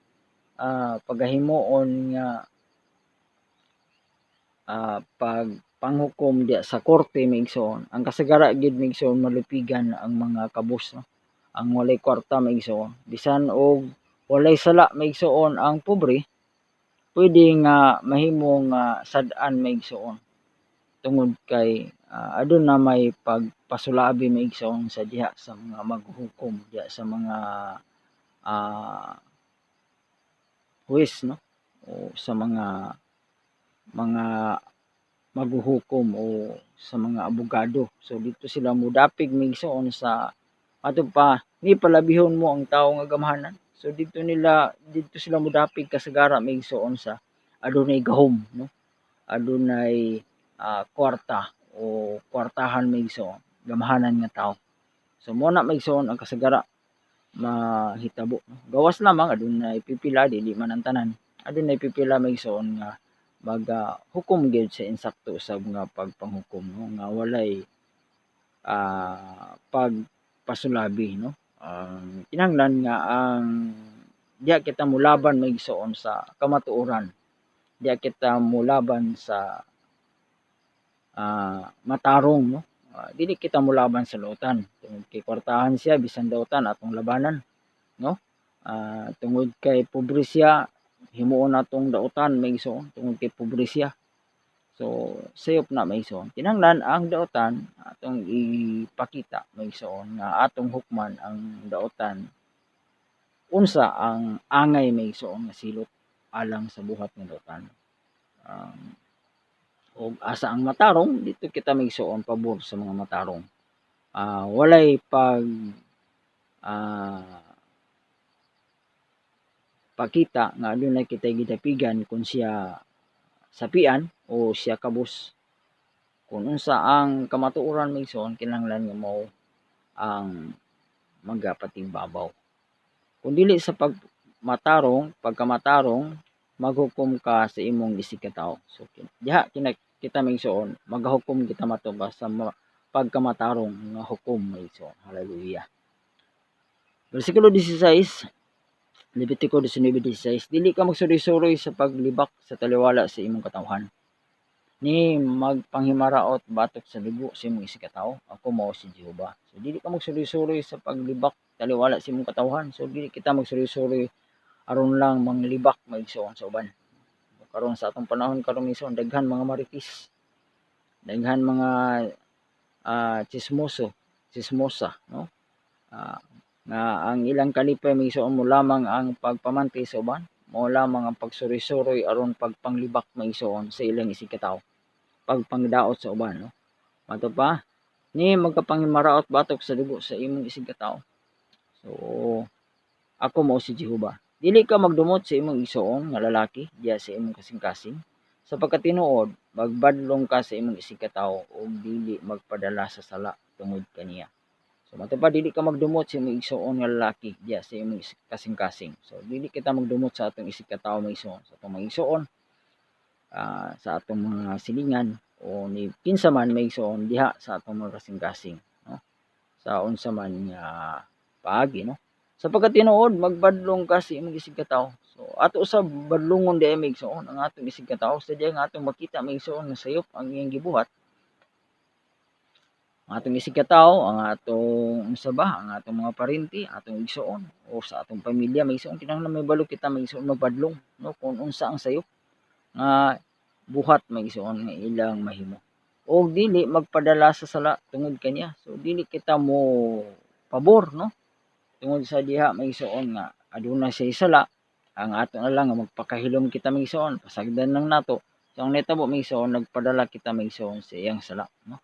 pagahimuon nga panghukom diya sa korte maigsuon. Ang kasagara gid maigsuon malupigan ang mga kabus, no? Ang walay kwarta maigsuon. Bisan og walay sala maigsuon ang pobre, pwede nga mahimong sad-an maigsuon. Tungod kay aduna may pagpasulabi maigsuon sa diha sa mga maghukom, diha sa mga huwes, no? O sa mga maghuhukom o sa mga abogado. So dito sila mudapig maigsuon sa ato pa ni palabihon mo ang tawo nga gamhanan. So dito sila mudapig kasagara maigsuon sa adunay gahom, no? Adunay kwarta o kwartahan maigsuon, gamhanan nga tawo. So mo na maigsuon ang kasagara mahitabo, no? Gawas lamang adunay pipila dili man ang tanan. Adunay pipila maigsuon nga maghukom gyud sa insakto sa mga pagpanghukom, no? Nga walay pagpasulabi, no? Kinahanglan nga ang diya kita mulaban maigsuon sa kamatuoran. Diya kita mulaban sa matarong, no? Dili kita mulaban sa lautan. Tungod kay kwartahan siya bisan dautan atong labanan, no? Tungod kay pobre siya himuon atong dautan maigsuon tungod kay pobre siya. So sayop na maigsoon. Kinahanglan ang daotan atong ipakita maigsoon nga atong hukman ang daotan unsa ang angay maigsoon nga silot alang sa buhat nga daotan. O asa ang matarong dito kita maigsoon pabor sa mga matarong. Walay pakita nga adunay kitay gidapigan kung siya sapian o siya kabus. Kung unsa ang kamatuoran maigsoon kinahanglan nga mao ang magapatingbabaw. Kung dili sa pagkamatarong maghukom ka sa imong isig ka tawo. So diha kita maigsoon magahukom kita matubas sa pagkamatarong nga hukom maigsoon. Hallelujah. Bersikulo 16, Levitico 19:16, dili ka magsuri-suri sa paglibak sa taliwala sa imong katawhan. Ni magpanghimaraot batok sa dugo sa imong isig ka tawo. Ako mao si Jehova. So dili ka magsuri-suri sa paglibak taliwala sa imong katawhan. So dili kita magsuri-suri aron lang manglibak maigsoon sa uban. Karon sa atong panahon karon maigsoon daghan mga marites. Daghan mga chismosa, no? Nga ang ilang kalipay maigsoon mo lamang ang pagpamanti sa uban, mo lamang ang pagsuri-suri aron pagpanglibak maigsoon sa ilang isig ka tawo, pagpangdaot sa uban, no? Mato pa ni magkapanghimaraot batok sa dugo sa imong isig ka tawo. So ako mao si Jehova. Dili ka magdumot sa imong igsoon nga lalaki diya sa imong kasing-kasing, sapagkat tinuod magbadlong ka sa imong isig ka tawo ug dili magpadala sa sala tungod kaniya. So matupad dili ka magdumot sa imong igsoon nga lalaki diya sa imong kasing-kasing. So dili kita magdumot sa atong isig ka tawo maigsoon, sa atong maigsoon, sa atong mga silingan o ni kinsa man maigsoon diha sa atong mga kasing-kasing, no? Sa unsa man nga paagi, no? Sapagkat tinuod magbadlong ka sa imong isig ka tawo. So ato sa badlongon diay maigsoon ang atong isig ka tawo sa diya nga atong makita maigsoon nga sayop ang iyang gibuhat. Ang atong isig ka tawo, ang atong unsa ba, ang atong mga parenti, atong igsoon o sa atong pamilya maigsoon kinahanglan may balo kita maigsoon magbadlong, no? Kung unsa ang sayop nga buhat maigsoon nga ilang mahimo. O dili magpadala sa sala tungod kaniya. So dili kita mo pabor, no? Tungod sa diha maigsoon nga aduna say sala, ang ato na lang nga magpakahilom kita maigsoon, pasagdan lang nato. So ang netabo maigsoon nagpadala kita maigsoon sa iyang sala, no?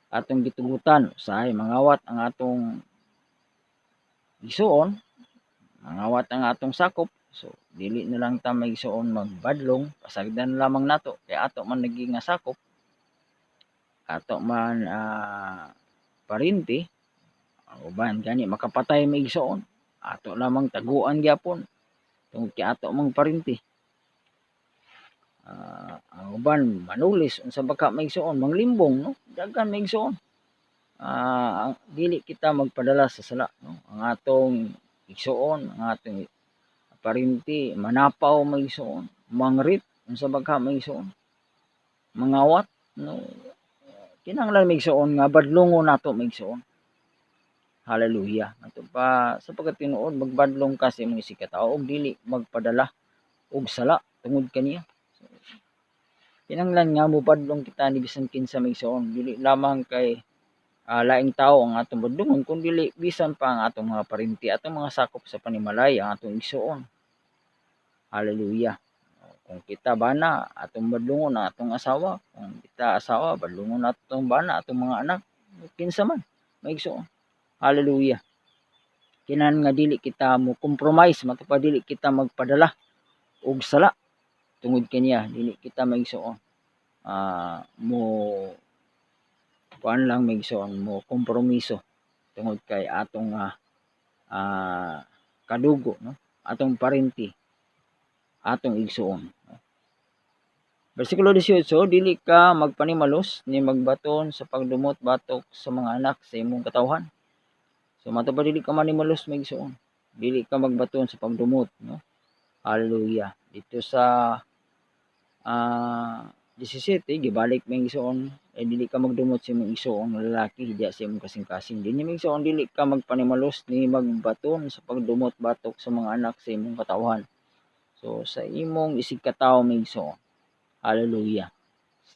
Atong gitugutan usahay mangawat ang atong igsoon, mangawat ang atong sakop. So dili na lang ta maigsoon magbadlong, pasagdan lamang nato kay ato man naging nga sakop, ato man parinti, uban gani makapatay maigsoon, ato lamang taguan gyapon tungod kay ato mang parinti. Ang uban manulis unsa baka maigsoon manglimbong, no? Daghan maigsoon. Dili kita magpadala sa sala, no? Ang atong igsoon, ang atong parinti manapaw maigsoon, mangrit unsa baka maigsoon, mangawat, no? Kinahanglan maigsoon nga badlongon nato maigsoon. Hallelujah. Ato pa sapagkat tinuod magbadlong ka sa imong isig ka tawo ug dili magpadala og sala tungod kaniya. So, kinahanglan nga mobadlong kita ni bisan kinsa maigsoon, dili lamang kay laing tao ang atong badlongon kundi bisan pa ang atong mga parinti, atong mga sakop sa panimalay, ang atong igsoon. Hallelujah. Kung kita bana atong badlongon ang atong asawa, kung kita asawa badlongon atong bana atong mga anak, kinsa man maigsoon. Hallelujah. Kinahanglan nga dili kita mo compromise, matupad dili kita magpadala og sala tungod kaniya, dili kita maigsoon mo kuan lang maigsoon mo kompromiso tungod kay atong kadugo, no? Atong parenti, atong igsoon, no? Bersikulo 18, dili ka magpanimalos ni magbaton sa pagdumot batok sa mga anak sa imong katawhan. So matupad dili ka manimalos maigsoon, dili ka magbaton sa pagdumot, no? Hallelujah. Dito sa 17 gibalik maigsoon dili ka magdumot sa imong igsoon nga lalaki diya sa imong kasing-kasing. Dinhi maigsoon dili ka magpanimalos ni magbaton sa pagdumot batok sa mga anak sa imong katawhan. So sa imong isig ka tawo maigsoon. Hallelujah.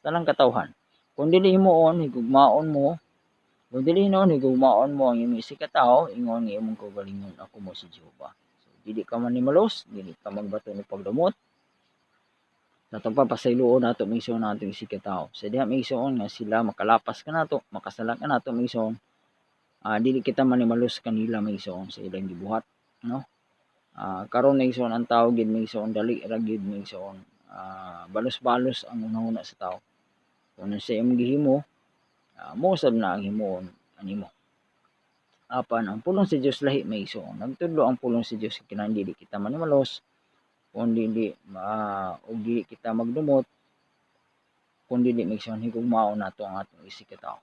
tanang katawhan. Kung dili himuon higugmaon mo, kung dili hinuon higugmaon mo ang imong isig ka tawo, ingon nga imong kaugalingon, ako mo si Jehova. So, dili ka manimalos, dili ka magbato ni pagdamot. Natong papasayloon nato migsoon nato isig ka tawo. Sa diha migsoon nga sila makalapas ka nato, makasala ka nato migsoon. Dili kita manimalos kanila migsoon sa ilang gibuhat, no? Karon migsoon ang tawo gid migsoon dali ra gid migsoon. Balos-balos ang una-una sa tawo. Kung sa imong gihimo, mao sad na ang himuon animo. Apan ang pulong sa Dios lahi migsoon. Nagtudlo ang pulong sa Dios kinahanglan dili kita manimalos, kung dili ug dili kita magdumot, kung dili migsoon higugmaon nato ang atong isig ka tawo.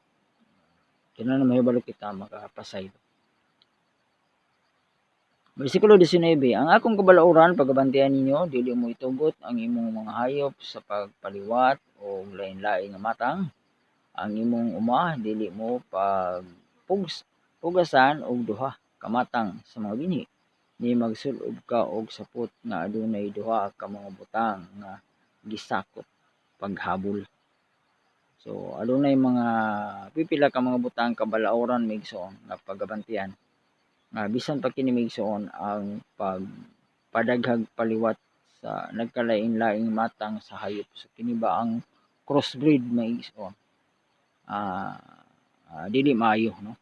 Kinahanglan mahibalo kita makapasaylo. Bersikulo 19, ang akong kabalauran pagabantayan ninyo, dili mo itugot ang imong mga hayop sa pagpaliwat o lain-lain nga matang. Ang imong uma, dili mo pugasan og duha ka matang sa mga binhi. Ni magsulob ka og sapot nga adunay duha ka mga butang nga gisakop paghabol. So adunay mga pipila ka mga butang kabalauran migsoon nga pagabantayan. Bisan pa kini migsoon ang pagpadaghag paliwat sa nagkalain-laing matang sa hayop. So kini ba ang crossbreed migsoon? Dili maayo, no?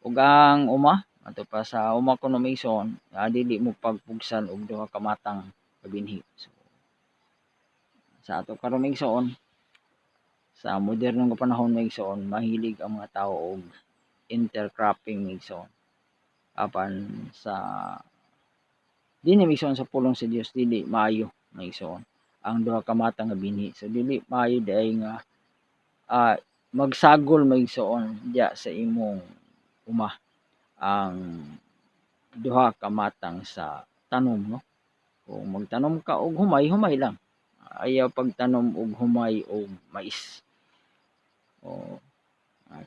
Ug ang uma, ato pa sa uma kuno migsoon, dili mo pagpugsan og duha ka matang ka binhi. So sa ato karon migsoon, sa modernong panahon migsoon, mahilig ang mga tawo og intercropping migsoon. Apan sa dinhi migsoon sa pulong sa Dios, dili maayo migsoon ang duha ka matang nga binhi. So dili maayo diay nga magsagol migsoon diya sa imong uma ang duha ka matang sa tanom, no? Kung magtanom ka og humay lang. Ayaw pagtanom og humay o mais. O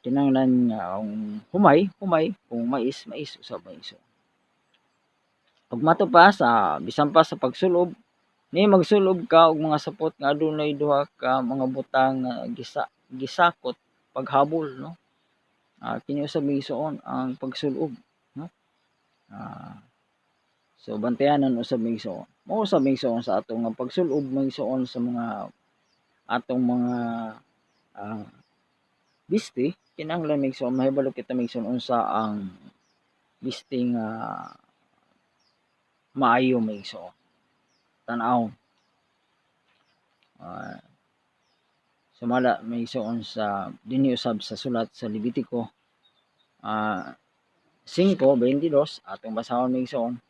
kinahanglan nga ang humay, kung mais usab maiso. Pag mato pa sa bisan pa sa pagsulob, ni magsulob ka og mga sapot nga adunay duha ka mga butang nga gisakot paghabol, no? Kini usab migsuon ang pagsulob, no? So bantayanan usab migsuon. Mao usab migsuon sa atong nga pagsulob migsuon sa mga atong mga bisti, kinahanglan migsuon mahibalo kita migsuon unsa ang bisti nga maayo migsuon. Tan-awon. Sumala migsuon sa dinhi usab sa sulat sa Levitico 5:22 atong basahon migsuon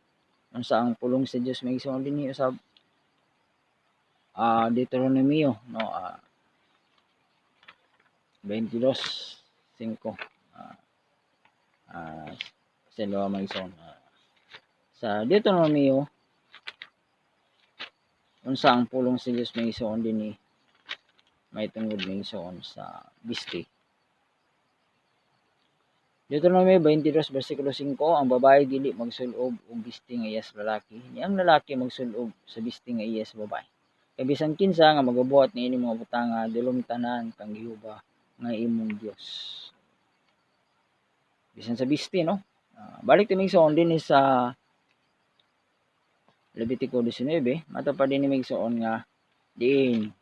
unsa ang pulong sa Dios migsuon dinhi usab. Deuteronomio, no, 22:5 sa lawa migsuon sa Deuteronomio unsa ang pulong sa Dios migsuon dinhi may tungod migsuon sa bisti. Deuteronomio 22 bersikulo 5, ang babae dili magsulob og bisti nga iya sa lalaki, ni ang lalaki magsulob sa bisti nga iya sa babae. Kay bisan kinsa nga magabuhat niini mga butang dulumtanan kang Jehova nga imong Dios. Bisan sa bisti, no? Balik ta migsuon dinhi sa Levitico 19, mato pa dinhi migsuon nga diin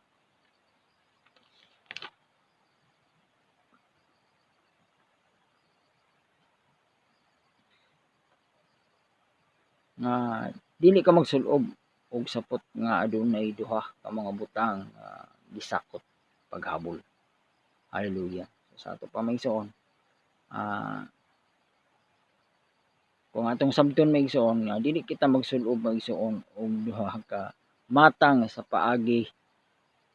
nga dili ka magsulob og sapot nga adunay duha ka mga butang gisakop paghabol. Hallelujah. So, sa ato pa migsuon kung atong sabton migsuon nga dili kita magsulob migsuon og duha ka matang sa paagi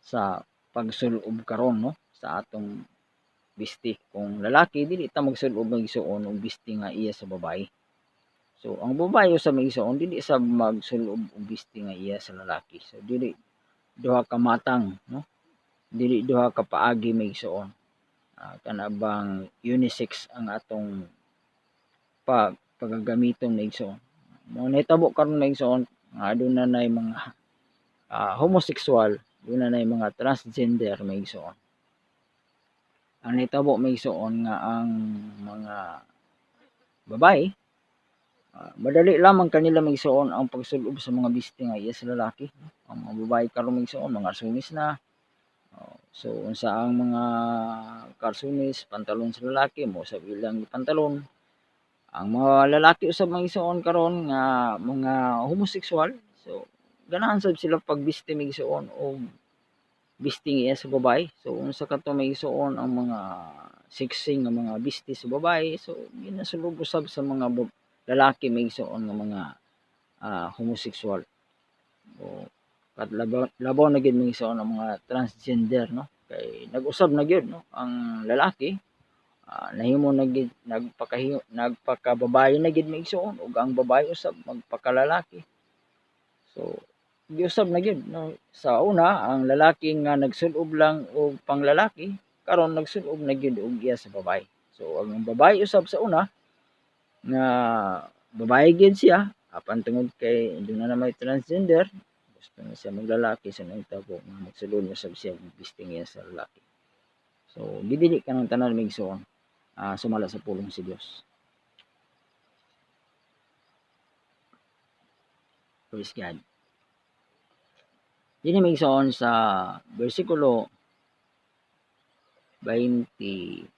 sa pagsulob karon, no, sa atong bisti. Kung lalaki dili ta magsulob migsuon og bisti nga iya sa babae. So ang babae sa migsuon dili sa magsulob og bisti nga iya sa lalaki. So dili duha ka matang, no, dili duha ka paagi migsuon. Kana bang unisex ang atong pagagamiton migsuon. Mo nahitabo karon migsuon nga aduna nay mga homosexual Doon na yung mga transgender may igsoon. Ang nitabo may igsoon nga ang mga babae, madali lamang kanila may igsoon ang pagsulob sa mga biste nga iya sa lalaki. Ang mga babae karon may igsoon mga arsunis na. So unsa ang mga karsunis pantalon sa lalaki mo sa ilang pantalon. Ang mga lalaki usab may igsoon karon nga mga homosexual. So ganahan sad sila pagbiste may igsoon og bisting iya sa babae. So unsa kadto may igsoon ang mga sexing nga mga biste sa babae. So ginasulob usab sa mga lalaki may igsoon nga mga homosexual. O kat labaw na gid may igsoon ang mga transgender no. Kay nag-usab na gyud no ang lalaki nahimo na gid nagpakababae na gid may igsoon ug ang babae usab magpakalalaki. So giusab na gyud no. Sa una ang lalaki nga nagsulob lang og panglalaki karon nagsulob na gyud og iya sa babae. So ang babae usab sa una nga babae gyud siya apan tungod kay doon na may transgender gusto na siya maglalaki sa nahitabo nga magsulod usab siya bisting iya sa lalaki. So gidili ka ng tanan may igsoon sumala sa pulong si Dios. Praise God. Dili may igsoon sa bersikulo 20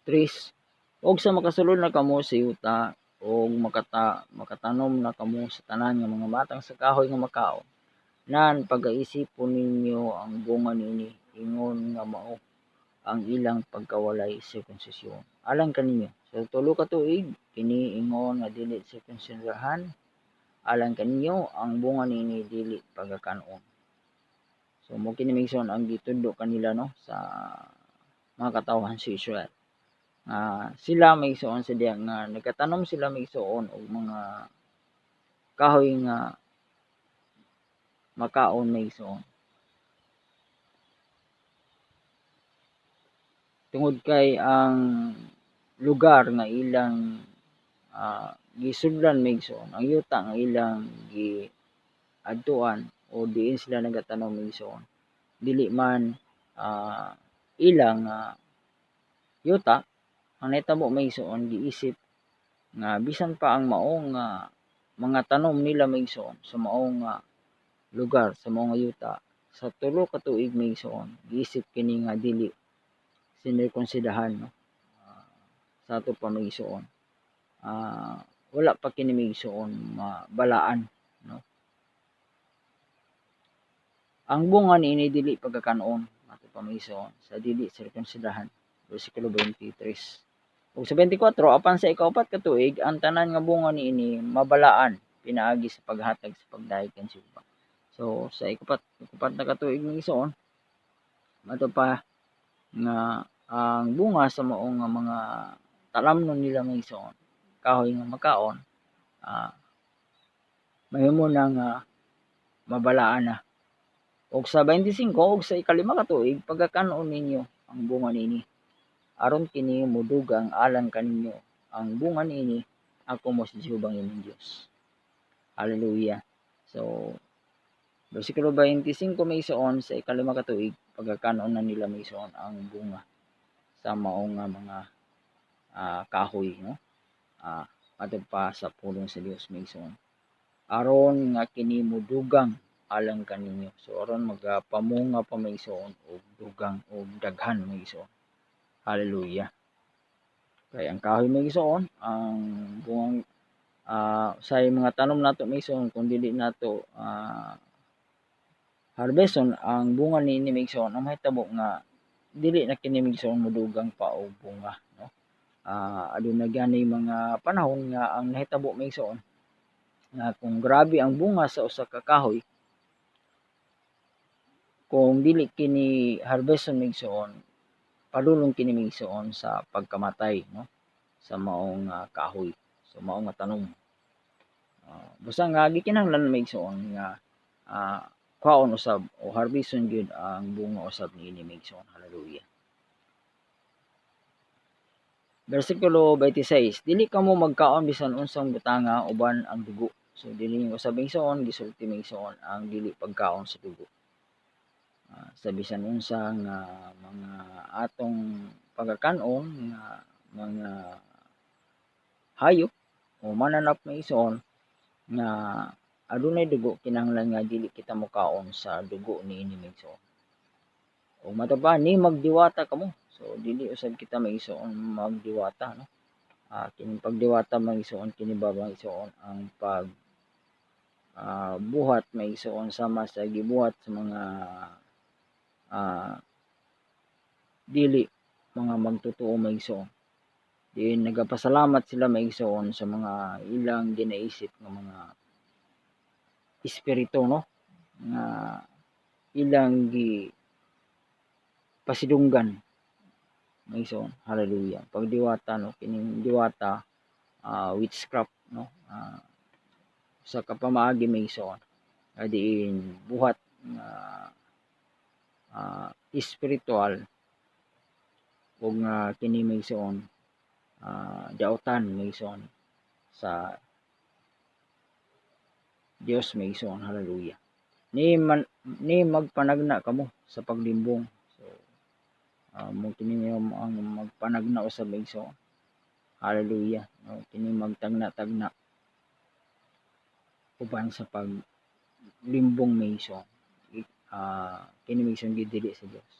Tris, og sa makasulod na kamo sa yuta og makatanom na kamo sa tanan nga mga matang sa kahoy nga makaon. Nan pagaisipon ninyo ang bunga niini ingon nga mao ang ilang pagkawalay sirkunsisyon. Alang kaninyo sa tulo ka tuig kini ingon nga dili sirkunsirahan. Alang kaninyo ang bunga niini dili pagakanon. So mo kini migson ang gitudlo kanila no sa mga katawhan sa Israel. Sila may igsoon sa diya nga nagkatanom sila may igsoon og mga kahoy nga makaon may igsoon. Tungod kay ang lugar nga ilang gisudlan may igsoon, ang yuta nga ilang giadtuan o diin sila nagatanom may igsoon. Dili man ilang yuta ang nahitabo may igsoon giisip nga bisan pa ang maong mga tanom nila may igsoon sa maong lugar sa maong yuta sa tulo ka tuig may igsoon giisip kini nga dili sinirkunsidahan no sa ato pa may igsoon wala pa kini may igsoon mabalaan no. Ang bunga niini dili pagkakanon ato pa may igsoon sa dili sirkunsidahan bersikulo 23. Ug sa 24 apan sa ikaupat ka tuig ang tanan nga bunga niini mabalaan pinaagi sa paghatag sa pagdaig kan Jehova. So sa ikapat na ka tuig may igsoon ato pa nga ang bunga sa maong nga mga talamnon nila may igsoon kahoy nga makaon mahimo nang mabalaan na. Og sa 25 og sa ikalima ka tuig pagkakanon ninyo ang bunga niini aron kini modugang alang kaninyo ang bunga niini ako mo si Jehova ang inyong Dios. Hallelujah. So bersikulo 25 may igsoon sa ikalima ka tuig pagkakanon na nila may igsoon ang bunga sa maong mga kahoy no adto pa sa pulong sa Dios may igsoon aron nga kini modugang alang kaninyo. So aron magapamunga pa may igsoon og dugang og daghan may igsoon. Hallelujah. Kay ang kahoy may igsoon ang bungang say mga tanom nato may igsoon kun dili nato harveston ang bunga niini may igsoon ang mahitabo nga dili na kini may igsoon modugang pa og bunga no. Aduna gani mga panahon nga ang nahitabo may igsoon nga kung grabe ang bunga sa usa ka kahoy kung dili kini harveston may igsoon padulong kini may igsoon sa pagkamatay no sa maong kahoy so maong nga tanom. Basta nga gikinahanglan may igsoon nga kwaon usab o harveston gyud ang bunga usab niini may igsoon. Hallelujah. Versikulo 26, dili kamo magkaon bisan unsang butanga uban ang dugo. So dili yung usabing igsoon, gisulti may igsoon ang dili pagkaon sa dugo. Sa bisan unsang mga atong pagakanon nga mga hayop o mananap may igsoon nga adunay dugo, kinahanglan nga dili kita mokaon sa dugo niini may igsoon. O mato pa ni magdiwata kamo. So dili usab kita maigsoon magdiwata, no. Kining pagdiwata maigsoon kini ba maigsoon ang pag buhat maigsoon sama sa gibuhat sa mga dili mga magtotoo maigsoon. Diin nagapasalamat sila maigsoon sa mga ilang ginaisip nga mga espiritu, no, nga ilang pasidunggan maigsoon. Hallelujah. Pagdiwata, no, kining diwata witchcraft, no, sa kapamaagi maigsoon diin buhat nga espiritual ug kini maigsoon daotan maigsoon sa Dios maigsoon. Hallelujah. Ni magpanagna kamo sa paglimbong. So mo kini ang magpanagna usab maigsoon. Hallelujah. No, kini magtagna-tagna uban sa paglimbong maigsoon. Kini maigsoon gid dili sa Dios.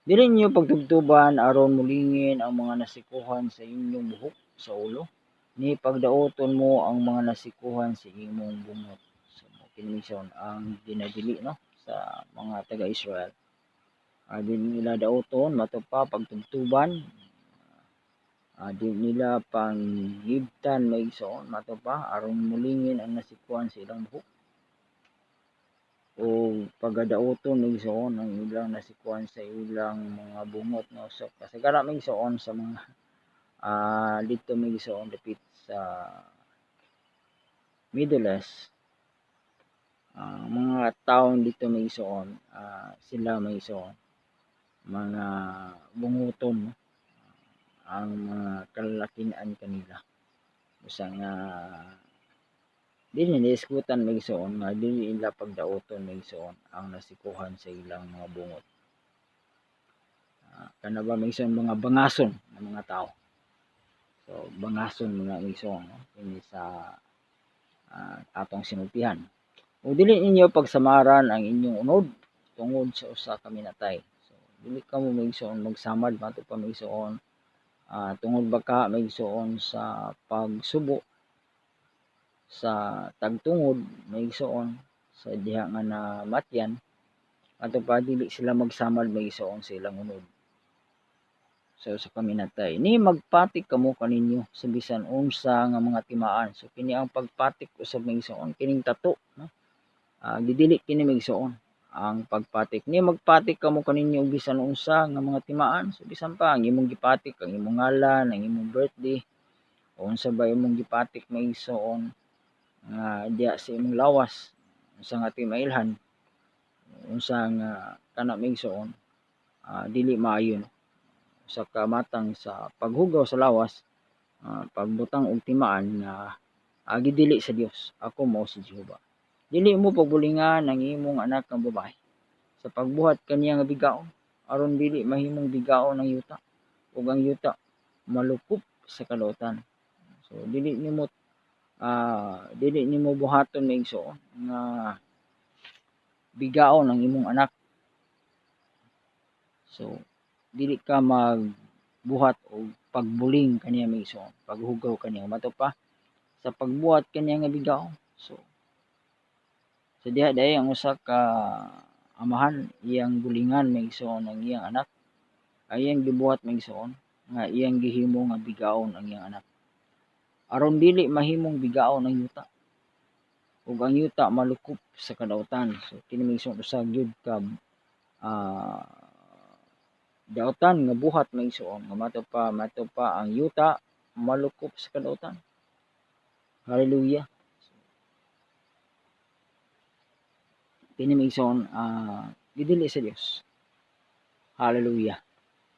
Dili ninyo pagtubtuban aron mulingin ang mga nasikuhan sa inyong buhok sa ulo, ni pagdaoton mo ang mga nasikuhan sa imong bungot. So kini maigsoon ang ginadili, no, sa mga taga-Israel. Dili nila daoton mato pa pagtubtuban, di nila panghibtan maigsoon mato pa aron mulingin ang nasikuhan sa ilang buhok. O pagadaoton maigsoon ang ilang nasikuhan sa ilang mga bungot, no. So kasagaran maigsoon sa mga dito maigsoon dapit sa Middle East, mga taong dito maigsoon sila maigsoon mga bunguton, no, ang mga kalalakian kanila. Usa nga dili naisgutan maigsoon nga dili nila pagdaoton maigsoon ang nasikuhan sa ilang mga bungot. Kana ba maigsoon mga bangason ng mga tao. So bangason mga maigsoon, no, kini sa atong sinultihan. O dili ninyo pagsamaran ang inyong unod tungod sa usa ka minatay. So dili kamo maigsoon magsamad mato pa maigsoon tungod baka maigsoon sa pagsubo sa tagtungod maigsoon sa diha nga namatyan ato pa dili sila magsamad maigsoon sa ilang unod sa usa ka minatay. Ni magpatik kamo kaninyo sa bisan unsa nga mga timaan. So kini ang pagpatik usab maigsoon kining tato, no. Didili kini maigsoon ang pagpatik. Ni magpatik kamo kaninyo bisan unsa nga mga timaan. So bisan pa ang imong gipatik ang imong ngalan, ang imong birthday, o unsa ba imong gipatik maigsoon nga diya sa imong lawas, unsa nga timailhan, unsa nga kana maigsoon dili maayo, no. Usa ka matang sa paghugaw sa lawas, pagbutang og timaan nga gidili sa Dios. Ako mao si Jehova. Dili mo pagbulingan ang imong anak nga babae sa pagbuhat kaniya nga bigaon aron dili mahimong bigaon ang yuta ug ang yuta malupop sa kadautan. So dili nimo buhaton maigsoon nga bigaon ang imong anak. So dili ka magbuhat og pagbuling kaniya maigsoon, paghugaw kaniya mato pa sa pagbuhat kaniya nga bigaon. So sa diha day ang usa ka amahan iyang bulingan maigsoon ang iyang anak, iyang gibuhat maigsoon nga iyang gihimo nga bigaon ang iyang anak aron dili mahimong bigaon ang yuta ug ang yuta malukop sa kadautan. So kini maigsoon usa gyud ka daotan nga buhat maigsoon nga mato pa ang yuta malukop sa kadautan. Hallelujah. Kini maigsoon didili sa Dios. Hallelujah.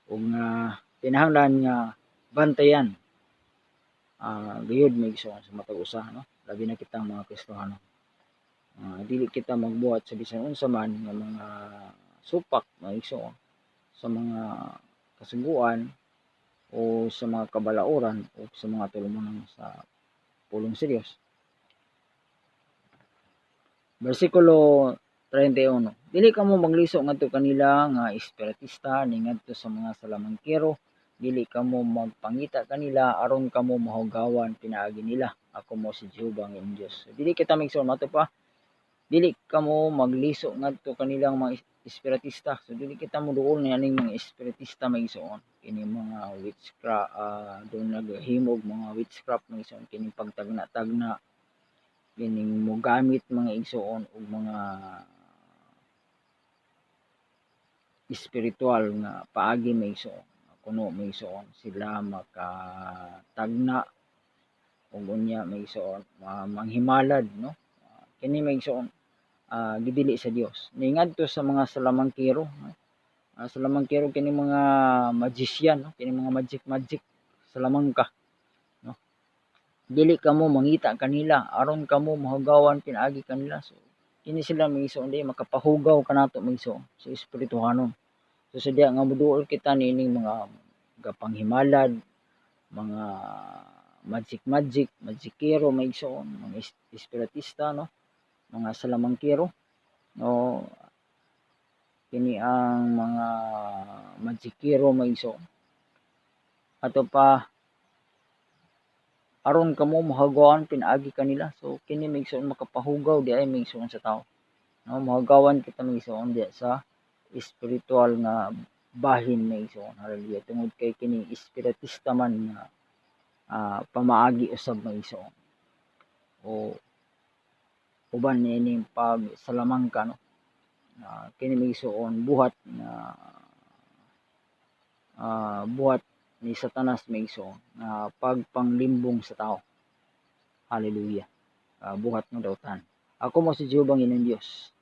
Ug kinahanglan nga bantayan. Gayud may igsoon sa matag usa, no? Labi na kitang mga Kristiyano. Dili kita magbuhat sa bisan unsa man nga mga supak mga igsoon sa mga kasuguan o sa mga kabalauran o sa mga tulungan sa pulong sa Dios. Bersikulo 31. Dili kamo magliso ngadto kanila nga espiritista ni ngadto sa mga salamangkero, dili kamo magpangita kanila aron kamo mahugawan pinaagi nila. Ako mo si Jehova ang inyong Dios. Dili kita migsoon mato pa. Dili kamo magliso ngadto kanilang mga espiritista. So dili kita moduol ni aning mga espiritista maisoon. Kini mga witchcraft doon naghimog mga witchcraft maisoon kini pagtagna-tagna kining mogamit mga igsoon og mga espiritual nga paagi maisoon kuno maisoon sila makatagna og unya maisoon manghimalad, no? Kini maisoon gidili sa Dios ni ngadto sa mga salamangkero, no? Salamangkero kini mga magician, no? Kini mga magic salamangka, no? Dili kamo mangita kanila aron kamo mahugawan pinaagi kanila. So kini sila maisoon di makapahugaw kanato maisoon sa espirituhanon. So sadya nga moduol kita nining mga gapanghimalad, mga magikero maisoon, mga espiritista, no? Mga salamangkero, no? Kini ang mga magikero maisoon. Ato pa aron kamo mahugawan pinaagi kanila. So kini maisoon makapahugaw di ay maisoon sa tao, no? Mahugawan kita maisoon diya sa espiritual nga bahin maisoon. Hallelujah. Tungod kay kini espiritista man nga pamaagi usab maisoon o uban niining pagsalamangka, no? Kini maisoon buhat na buhat ni Satanas maisoon nga pagpanglimbong sa tao. Hallelujah. Buhat nga dautan. Ako mo si Jehova ang inyong Dios.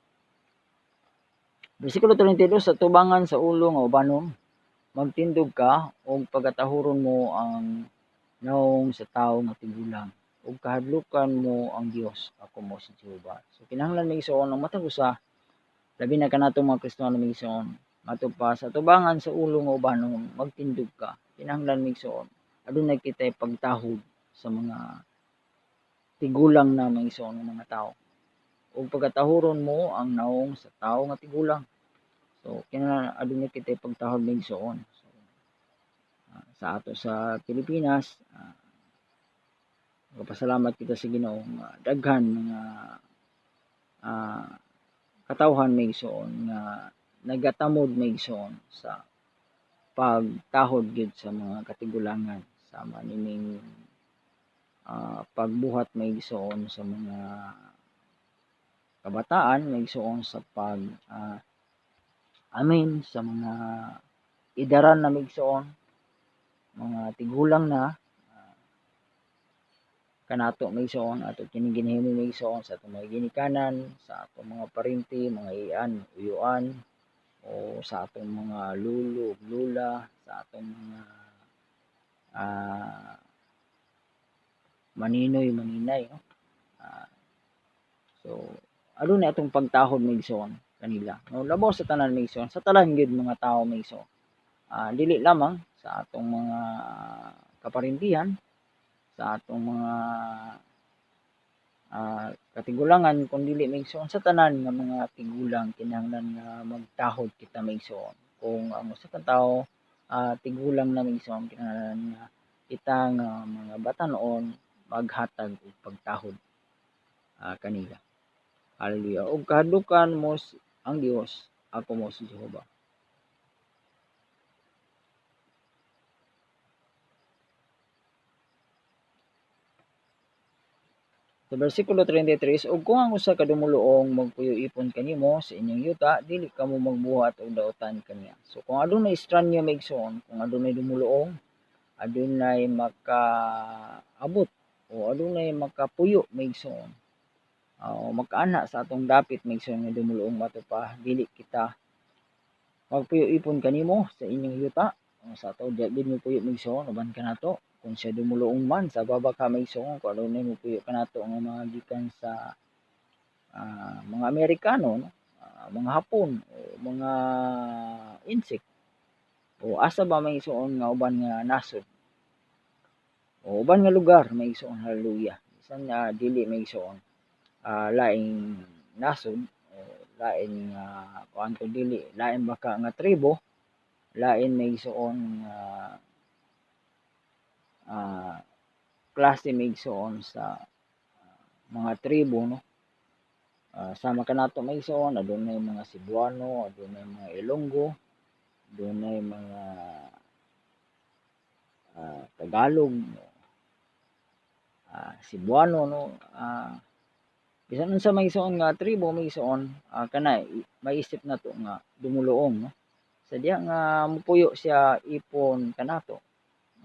Bersikulo 32. Sa tubangan sa ulo nga ubanon magtindog ka og pagatahuron mo ang naong sa tawo nga tigulang ug kahadlukan mo ang Dios. Ako mo si Jehova. So kinahanglan maisoon ang matag usa labi na kanatong mga Kristiyano maisoon mato pa sa tubangan sa ulo nga ubanon magtindog ka. Kinahanglan maisoon adunay kitay pagtahod sa mga tigulang na maisoon ng mga tao ug pagatahuron mo ang naong sa tawo nga tigulang. So kinahanglan adunay kitay pagtahod maisoon. So, sa ato sa Pilipinas magpasalamat kita sa Ginoo nga daghan mga katawhan maisoon nga nagatamod maisoon sa pagtahod gyud sa mga katigulangan sama nining pagbuhat maisoon sa mga kabataan maisoon sa pag amin sa mga idaran na maisoon mga tigulang na kanato maisoon ato kini ginhimo maisoon sa atong mga ginikanan, sa atong mga parinti, mga iyan, uyuan o sa atong mga lulo ug lula, sa atong mga maninay, no? So adunay atong pagtahod maisoon kanila, no? Labaw sa tanan maisoon, sa tanan gyud mga tawo maisoon. Dili lamang sa atong mga kaparintihan, sa atong mga katigulangan kundi dili maisoon sa tanan nga mga tigulang kinahanglan nga magtahod kita maisoon. Kung ang usa ka tawo tigulang na maisoon kinahanglan nga kita nga mga batan-on maghatag og pagtahod kanila. Hallelujah. Ug kahadlukan mo ang Dios, ako mo si Jehova. Sa bersikulo 33, ug kung ang usa ka dumuluong magpuyo-ipon kanimo sa inyong yuta, dili kamo magbuhat og daotan kaniya. So kung adunay estranyo maigsoon, kung adunay dumuluong, adunay makaabot o adunay makapuyo maigsoon, o makaana sa atong dapit maigsoon nga dumuluong mato pa, dili kita magpuyo-ipon kanimo sa inyong yuta sa ato di gid mo puyo maigsoon uban kanato kung siya dumuluong man sa baba ka maigsoon kung adunay mo puyo kanato nga mga gikan sa mga Amerikano no, mga Hapon o mga insect o asa ba maigsoon nga uban nga nasod o uban nga lugar maigsoon hallelujah bisan dili maigsoon laing nasod o lain nga kuan to dili lain baka nga tribo lain maigsoon nga klase maigsoon sa mga tribo no. Sama kanato maigsoon adunay mga Cebuano, adunay mga Ilonggo, adunay mga Tagalog, Cebuano no, bisan unsa maigsoon nga tribo maigsoon kana maisip nato nga dumuluong no. Sa diha nga mopuyo siya ipon kanato,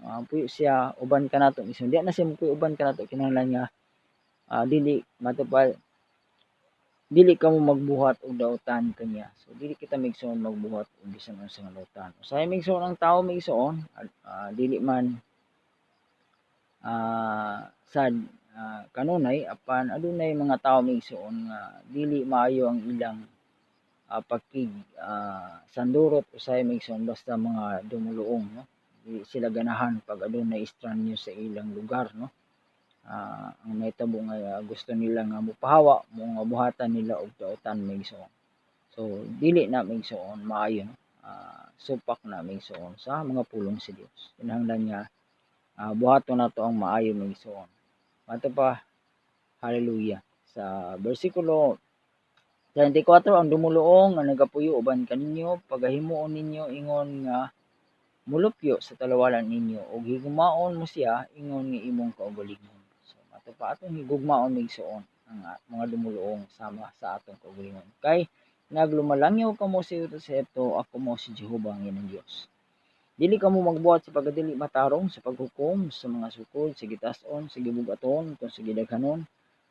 mopuyo siya uban kanato mismo diha na siya mopuyo uban kanato kinahanglan nga dili matupad dili kamo magbuhat og dautan kaniya. So dili kita maigsoon magbuhat og bisan unsa nga dautan. Usahay maigsoon ang tawo maigsoon dili man sad kanunay apan adunay mga tawo maigsoon nga dili maayo ang ilang sandurot usahay maigsoon basta mga dumuluong no. Dili sila ganahan pag adunay estranyo sa ilang lugar no. Ang mahitabo nga gusto nila nga mopahawa mo nga buhatan nila og dautan maigsoon. So dili na maigsoon maayo no. Supak na maigsoon sa mga pulong sa Dios. Kinahanglan nga buhaton nato ang maayo maigsoon. Mato pa hallelujah sa bersikulo 34 ang dumuluong nga nagapuyo uban kaninyo pagahimuon ninyo ingon nga mulupyo sa talawalan ninyo ug higugmaon mo siya ingon nga imong kaugalingon. So mato pa atong higugmaon maigsoon ang mga dumuluong sama sa atong kaugalingon. Kay naglumalangyaw kamo sa Ito ako mo si Jehovah ang inyong Dios. Dili kamo magbuhat sa pagdili matarong sa paghukom sa mga sukod, sa gitas-on, sa gibugaton, kung sa gidaghanon.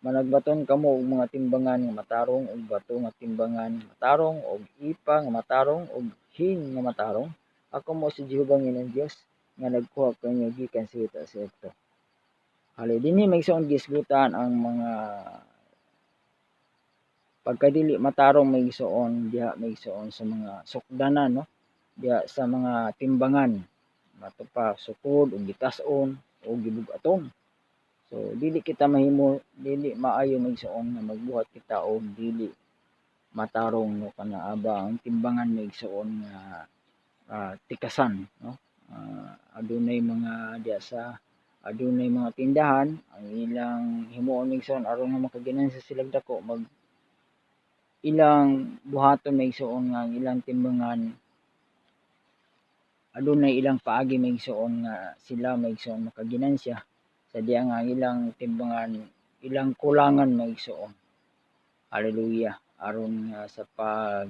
Managbaton kamo og mga timbangan nga matarong og bato nga timbangan nga matarong og ipa nga matarong og hin nga matarong. Ako mo si Jehovah ang inyong Dios nga nagkuha kanyo gikan sa Ito. Hali dinhi maigsoon gisgutan ang mga pagkadili matarong maigsoon diha maigsoon sa mga sukdanan no. Diya sa mga timbangan mato pa sukod ug gitas-on o gibugaton. So dili kita dili maayo maigsoon nga magbuhat kita og dili matarong no kana aba ang timbangan maigsoon nga tikasan no. Adunay mga diya sa adunay mga tindahan ang ilang himuon maigsoon aron nga makaginansya sila dako mag ilang buhaton maigsoon nga ang ilang timbangan adunay ilang paagi maigsoon nga sila maigsoon makaginansya sa diya nga ilang timbangan ilang kulangan maigsoon. Hallelujah. Aron nga sa pag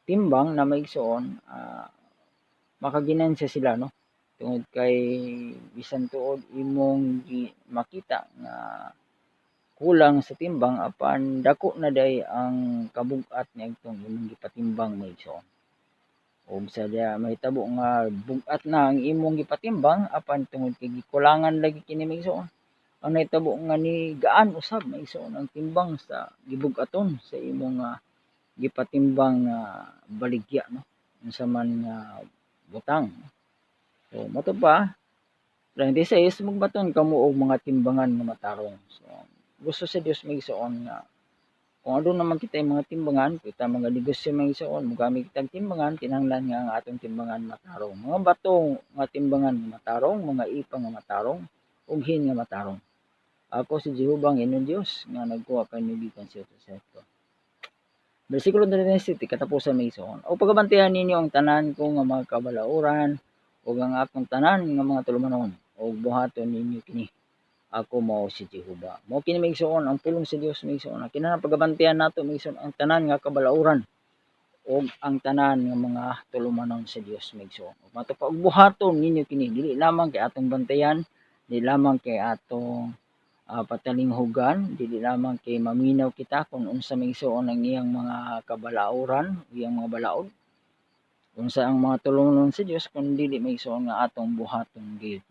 timbang na maigsoon makaginansya sila no. Tungod kay bisan tuod imong makita nga kulang sa timbang apan dako na day ang kabug-at niadtong imong gipatimbang maigsoon. Ug sa diya mahitabo nga bug-at na ang imong gipatimbang apan tungod kay gikulangan lagi kini maigsoon. Ang nahitabo nga ni gaan usab maigsoon ang timbang sa gibug-aton sa imong gipatimbang nga baligya no. Unsa man nga butang. So mato pa 26 magbaton kamo og mga timbangan nga matarong. So gusto sa Dios maigsoon nga kung adun naman kita mga timbangan, kita mga negosyo maigsoon, mogamit kitag timbangan, kinahanglan nga ang atong timbangan matarong. Mga bato nga timbangan nga matarong, mga ipa nga matarong, ug hin nga matarong. Ako si Jehovah ang inyong Dios nga nagkuha kanyo gikan sa Ito. Bersikulo 37 katapusan maigsoon. O pagabantayan ninyo ang tanan ko nga mga kabalauran ug ang akong tanan nga mga tulumanon ug buhaton ninyo kini. Ako mao si Jehovah. Mao kini maigsoon ang pulong sa Dios maigsoon. Kinahanglan pagabantayan nato maigsoon ang tanan nga kabalauran ug ang tanan nga mga tulumanon sa Dios maigsoon. Ug mato pa og buhaton ninyo kini dili lamang kay atong bantayan, dili lamang kay atong patalinghugan, dili lamang kay maminaw kita kung unsa maigsoon ang iyang mga kabalauran, iyang mga balaod. Unsa ang mga tulungon sa Dios kun dili maigsoon nga atong buhaton gayud.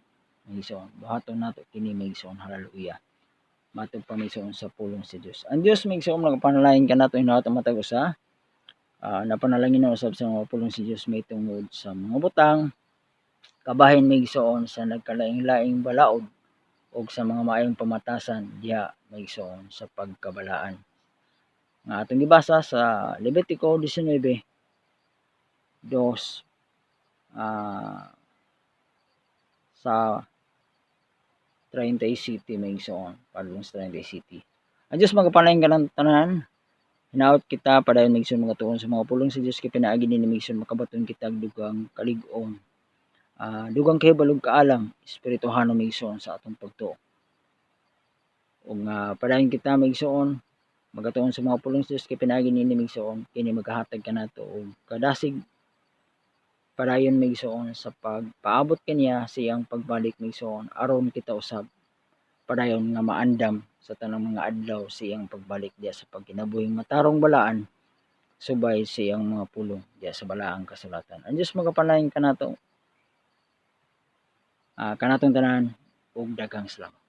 Maigsoon, buhaton nato kini maigsoon, hallelujah. Matod pa maigsoon sa pulong sa Dios. Ang Dios maigsoon nagapanalangin kanato hinaut matag usa. Napanalangin na usab sa mga pulong sa Dios may tungod sa mga butang, kabahin maigsoon sa nagkalaing-laing balaod ug sa mga maayong pamatasan diha maigsoon sa pagkabalaan. Nga atong gibasa sa Levitico 19:2 sa 37 maigsoon, padulong sa 37. Ang Dios magapanalangin kanang tanan, hinaut kita padayon maigsoon mga tuon sa mga pulong sa Dios kay pinaagi ni maigsoon makabaton kita og dugang kalig-on. Dugang kahibalo ug kaalam espirituhanon maigsoon sa atong pagtuo. Ug padayon kita maigsoon magatuon sa mga pulong sa Dios kay pinaagi ni maigsoon kini magahatag kanato og kadasig padayon maigsoon sa pagpaabot kaniya sa iyang pagbalik maigsoon aron kita usab padayon nga maandam sa tanang mga adlaw sa iyang pagbalik diha sa pagkinabuhing matarong balaan subay sa iyang mga pulong diha sa balaang kasulatan. Ang Dios magapanalangin kanatong tanan ug daghang salamat.